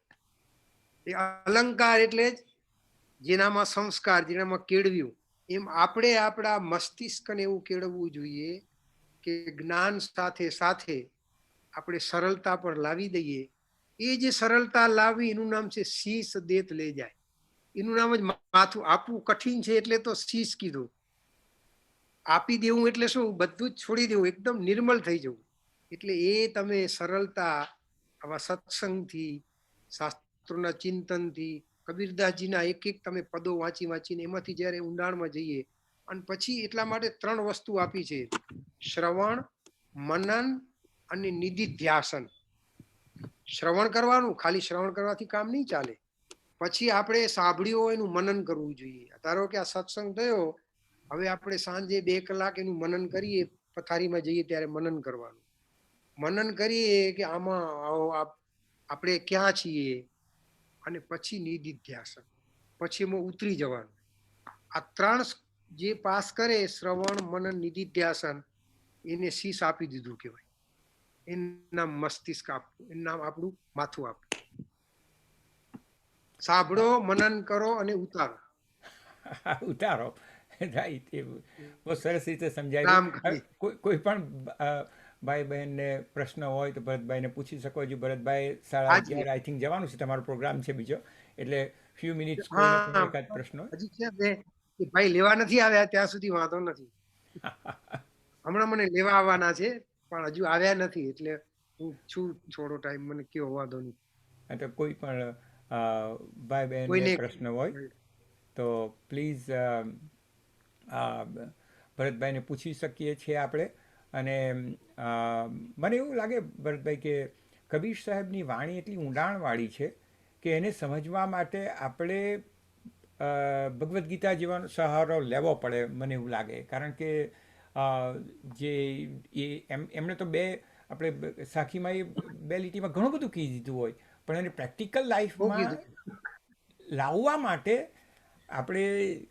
એ અલંકાર એટલે જ જેનામાં સંસ્કાર, જેનામાં કેળવ્યું. એમ આપણે આપણા મસ્તિષ્કને એવું કેળવવું જોઈએ કે જ્ઞાન સાથે સાથે આપણે સરળતા પર લાવી દઈએ, એ જે સરળતા લાવી એનું નામ છે શીશ દેત લઈ જાય. એનું નામ જ માથું આપવું કઠિન છે એટલે તો શીશ કીધું. આપી દેવું એટલે શું? બધું જ છોડી દેવું, એકદમ નિર્મલ થઈ જવું. એટલે એ તમે સરળતા આવા સત્સંગથી, શાસ્ત્રોના ચિંતનથી, કબીરદાસજીના એક એક તમે પદો વાંચીને એમાંથી જ્યારે ઊંડાણમાં જઈએ, અને પછી એટલા માટે 3 વસ્તુ આપી છે: શ્રવણ, મનન અને નિધિધ્યાસન. શ્રવણ કરવાનું, ખાલી શ્રવણ કરવાથી કામ નહીં ચાલે. પછી આપણે સાંભળ્યું હોય એનું મનન કરવું જોઈએ. ધારો કે આ સત્સંગ થયો, હવે આપણે સાંજે 2 કલાક એનું મનન કરીએ, પથારીમાં જઈએ ત્યારે મનન કરવાનું. મનન કરીએ કે આમાં આપણે ક્યાં છીએ, અને પછી નિધિધ્યાસન, પછી એમાં ઉતરી જવાનું. આ 3 જે પાસ કરે, શ્રવણ, મનન, નિધિધ્યાસન, એને શીશ આપી દીધું કહેવાય. એનું નામ મસ્તિષ્ક આપવું, એનું નામ આપણું માથું આપવું. સાંભળો, મનન કરો અને ઉતારો. ઉતારો, રાઈટ. એ બહુ સરસ રીતે કામ સમજાવ્યું. કરી. કોઈ પણ ભાઈ બહેનને પ્રશ્ન હોય તો ભરતભાઈને પૂછી શકો છો. ભરતભાઈ હાજી. 11:30 આઈ થિંક જવાનું છે, તમારો પ્રોગ્રામ છે બીજો, એટલે ફ્યુ મિનિટ્સ કોઈને હા, પણ એકાદ પ્રશ્ન હોય. હજી છે બે કે ભાઈ લેવા નથી આવ્યા ત્યાં સુધી વાંધો નથી. હમણાં મને લેવા આવવાના છે, પણ હજુ આવ્યા નથી, એટલે હું છું થોડો ટાઈમ, મને કયો વાંધો નહીં. હા, તો કોઈ પણ ભાઈ બહેનને કોઈને પ્રશ્ન હોય તો પ્લીઝ ભરતભાઈને પૂછી શકીએ છીએ આપણે. અને મને એવું લાગે ભરતભાઈ કે કબીર સાહેબની વાણી એટલી ઊંડાણવાળી છે કે એને સમજવા માટે આપણે ભગવદ્ ગીતા જેવાનો સહારો લેવો પડે, મને એવું લાગે. કારણ કે જે એમણે તો આપણે સાખીમાં એ 2 લીટીમાં ઘણું બધું કહી દીધું હોય, પણ એને પ્રેક્ટિકલ બહુ લાઈફમાં કીધું. લાવવા માટે આપણે,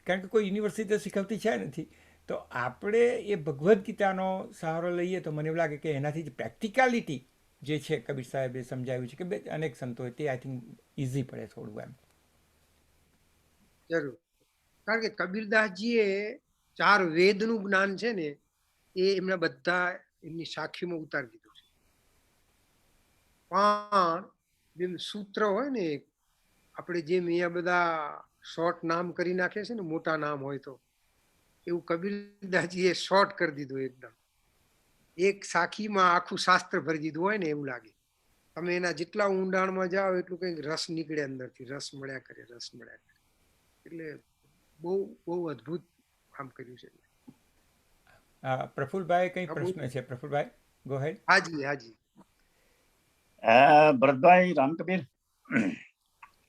કારણ કે કોઈ યુનિવર્સિટી શીખવતી છે નથી, તો આપણે એ ભગવદ્ ગીતાનો સહારો લઈએ તો મને એવું લાગે કે એનાથી જ પ્રેક્ટિકાલિટી જે છે કબીર સાહેબે સમજાવ્યું છે કે અનેક સંતોએ, તે આઈ થિંક ઇઝી પડે થોડું એમ. જરૂર. કારણ કે કબીરદાસજીએ 4 વેદનું જ્ઞાન છે ને, એ એમના બધા એમની સાખીમાં ઉતારી દીધું છે. પણ જેમ સૂત્ર હોય ને, આપણે જેમ અહીંયા બધા શોર્ટ નામ કરી નાખે છે ને, મોટા નામ હોય તો, એવું કબીરદાસજીએ શોર્ટ કરી દીધું એકદમ. એક સાખીમાં આખું શાસ્ત્ર ભરી દીધું હોય ને એવું લાગે. તમે એના જેટલા ઊંડાણમાં જાઓ એટલું કંઈક રસ નીકળે અંદરથી, રસ મળ્યા કરે. એટલે બહુ બહુ અદ્ભુત કામ કર્યું છે. પ્રફુલભાઈ કંઈ પ્રશ્ન છે? પ્રફુલભાઈ, ગો હેડ. હાજી. ભરતભાઈ, રામકબીર.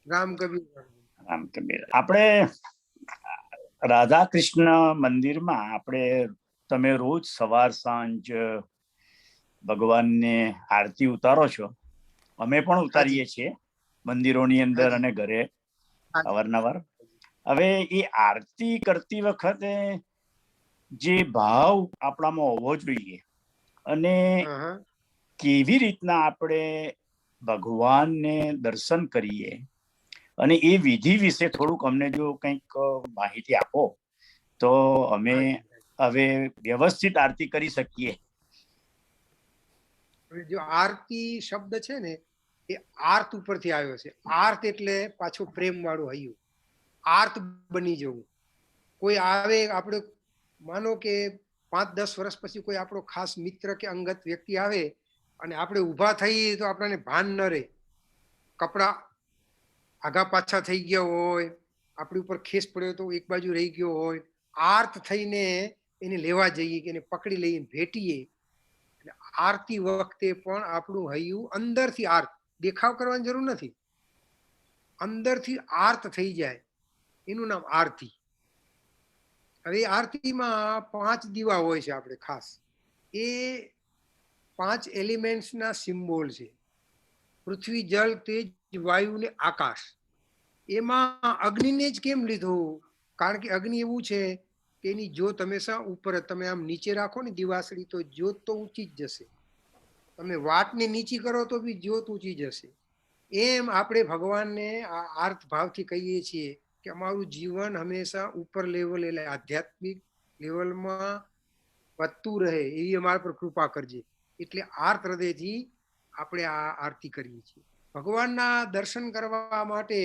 રામકબીર. આપણે રાધા કૃષ્ણ મંદિરમાં તમે રોજ સવાર સાંજ ભગવાનને આરતી ઉતારો છો. અમે પણ ઉતારીએ છીએ મંદિરોની અંદર અને ઘરે અવારનવાર. હવે એ આરતી કરતી વખતે જે ભાવ આપણામાં હોવો જોઈએ, અને કેવી રીતના આપણે ભગવાનને દર્શન કરીએ, અને એ વિધિ વિશે થોડુંક અમને જો કંઈક માહિતી આપો તો અમે હવે વ્યવસ્થિત આરતી કરી શકીએ. જો આરતી શબ્દ છે ને, એ આર્ત ઉપરથી આવ્યો છે. આર્ત એટલે પાછું પ્રેમ વાળું હૈયું, આર્ત બની જવું. કોઈ આવે, આપણે માનો કે 5-10 વર્ષ પછી કોઈ આપણો ખાસ મિત્ર કે અંગત વ્યક્તિ આવે અને આપણે ઊભા થઈએ તો આપણને ભાન ન રહે, કપડા આગા પાછા થઈ ગયા હોય, આપણી ઉપર ખેસ પડ્યો તો એક બાજુ રહી ગયો હોય, આર્ત થઈને એને લેવા જઈએ કે એને પકડી લઈને ભેટીએ. આરતી વખતે પણ આપણું હૈયું અંદરથી આર્ત, દેખાવ કરવાની જરૂર નથી, અંદરથી આર્ત થઈ જાય, એનું નામ આરતી. હવે આરતીમાં 5 દીવા હોય છે આપણે ખાસ. એ 5 એલિમેન્ટ્સના સિમ્બોલ છે: પૃથ્વી, જળ, તેજ, વાયુ ને આકાશ. એમાં અગ્નિને જ કેમ લીધું? કારણ કે અગ્નિ એવું છે કે એની જ્યોત હંમેશા ઉપર, તમે આમ નીચે રાખો ને દિવાસળી તો જ્યોત તો ઊંચી જ જશે, તમે વાટને નીચી કરો તો બી જ્યોત ઊંચી જશે. એમ આપણે ભગવાનને આ આર્ત ભાવથી કહીએ છીએ કે અમારું જીવન હંમેશા ઉપર લેવલ, એટલે આધ્યાત્મિક લેવલમાં વધતું રહે, એવી અમારા પર કૃપા કરજે. એટલે આર્ત હૃદયથી આપણે આ આરતી કરીએ છીએ. ભગવાનના દર્શન કરવા માટે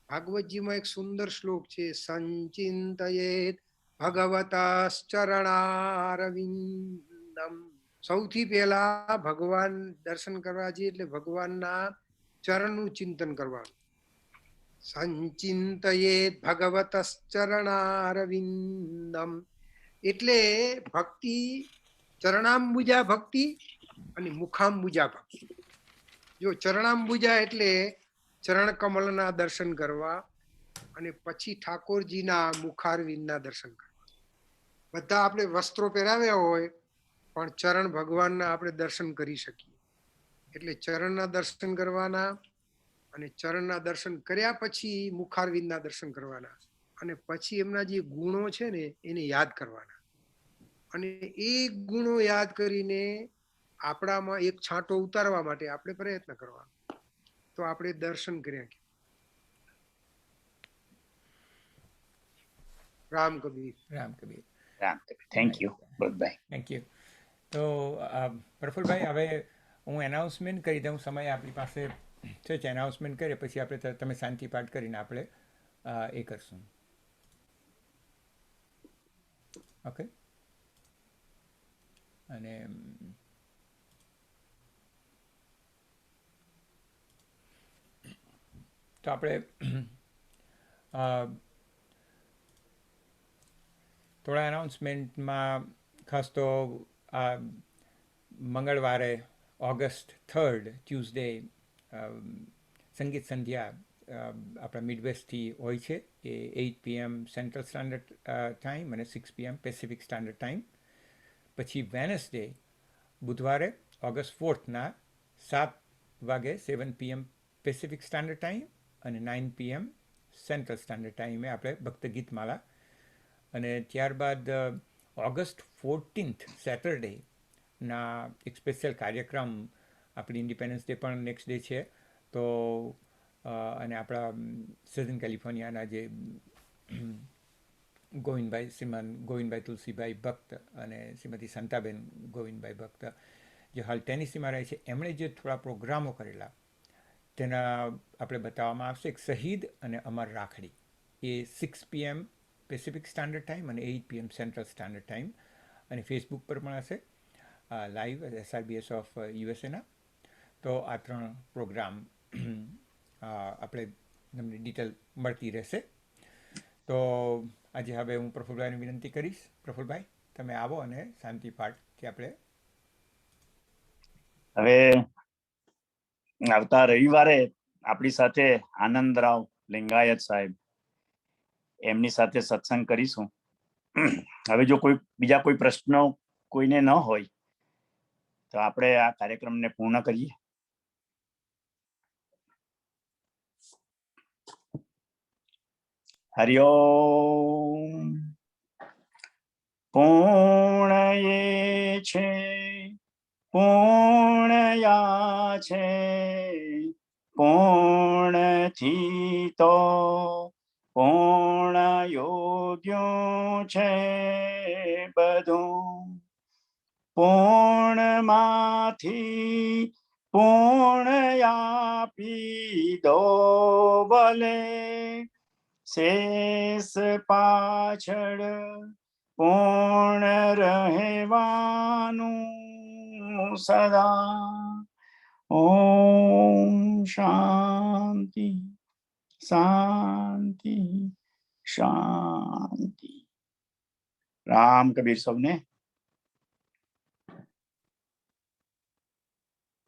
ભાગવતજીમાં એક સુંદર શ્લોક છે, સંચિંતયેત ભગવતશ્ચરણારવિંદમ. સૌથી પહેલા ભગવાન દર્શન કરવા જઈએ એટલે ભગવાનના ચરણનું ચિંતન કરવાનું. સંચિંતયેત ભગવતશ્ચરણારવિંદમ એટલે ભક્તિ ચરણાંબુજા ભક્તિ અને મુખાંબુજા ભક્તિ. જો ચરણાંબુજા એટલે ચરણ કમલના દર્શન કરવા અને પછી ઠાકોરજીના મુખારવિંદના દર્શન કરવા. બધા આપણે વસ્ત્રો પહેરાવ્યા હોય પણ ચરણ ભગવાનના આપણે દર્શન કરી શકીએ. એટલે ચરણના દર્શન કરવાના અને ચરણના દર્શન કર્યા પછી મુખારવિંદના દર્શન કરવાના અને પછી એમના જે ગુણો છે ને એને યાદ કરવાના અને એ ગુણો યાદ કરીને આપણામાં એક છાંટો ઉતારવા માટે આપણે પ્રયત્ન કરવાનો. તો આપણે દર્શન કર્યા. Ram Kabir. Ram Kabir. Thank you Bharatbhai. Thank you. તો પ્રફુલભાઈ, હવે હું એનાઉન્સમેન્ટ કરી દઉં. સમય આપણી પાસે છે. એનાઉન્સમેન્ટ કરીએ પછી આપણે તમે શાંતિ પાઠ કરીને આપણે એ કરશું. ઓકે. અને તો આપણે થોડા એનાઉન્સમેન્ટમાં ખાસ તો મંગળવારે ઓગસ્ટ 3 ટ્યુઝડે સંગીત સંધ્યા આપણા મિડવેસ્ટથી હોય છે. એ 8 PM સેન્ટ્રલ સ્ટાન્ડર્ડ ટાઈમ અને 6 PM પેસિફિક સ્ટાન્ડર્ડ ટાઈમ. પછી વેનસડે બુધવારે ઓગસ્ટ 4ના 7 વાગે 7 PM પેસિફિક સ્ટાન્ડર્ડ ટાઈમ અને 9 PM સેન્ટ્રલ સ્ટાન્ડર્ડ ટાઈમે આપણે ભક્ત ગીતમાળા. અને ત્યારબાદ ઓગસ્ટ 14th સેટરડેના એક સ્પેશિયલ કાર્યક્રમ, આપણી ઇન્ડિપેન્ડન્સ ડે પણ નેક્સ્ટ ડે છે. તો અને આપણા સધન કેલિફોર્નિયાના જે ગોવિંદભાઈ, શ્રીમાન ગોવિંદભાઈ તુલસીભાઈ ભક્ત અને શ્રીમતી શાંતાબેન ગોવિંદભાઈ ભક્ત, જે હાલ ટેનેસીમાં રહે છે, એમણે જે થોડા પ્રોગ્રામો કરેલા તેના આપણે બતાવવામાં આવશે. એક શહીદ અને અમર રાખડી, એ 6 PM પેસિફિક સ્ટાન્ડર્ડ ટાઈમ અને 8 PM સેન્ટ્રલ સ્ટાન્ડર્ડ ટાઈમ. અને ફેસબુક પર પણ હશે લાઈવ SRBS ઓફ યુએસએના. તો આ 3 પ્રોગ્રામ આપણે તમને ડિટેલ મળતી રહેશે. તો આજે હવે હું પ્રફુલભાઈને વિનંતી કરીશ. પ્રફુલભાઈ, તમે આવો અને શાંતિ પાઠથી આપણે હવે આવતા રવિવારે આપણી સાથે આનંદરાવ લિંગાયત સાહેબ, એમની સાથે સત્સંગ કરીશું. હવે જો બીજા કોઈ પ્રશ્નો કોઈને ન હોય તો આપણે આ કાર્યક્રમને પૂર્ણ કરીએ. હરિ ઓમ. પૂર્ણયે છે પૂર્ણયા છે, પૂર્ણથી તો પૂર્ણ યોગ્યું છે બધું. પૂર્ણમાંથી પૂર્ણ આપી દો ભલે, શેષ પાછળ પૂર્ણ રહેવાનું સદા. ઓમ શાંતિ શાંતિ શાંતિ. રામ કબીર સૌને.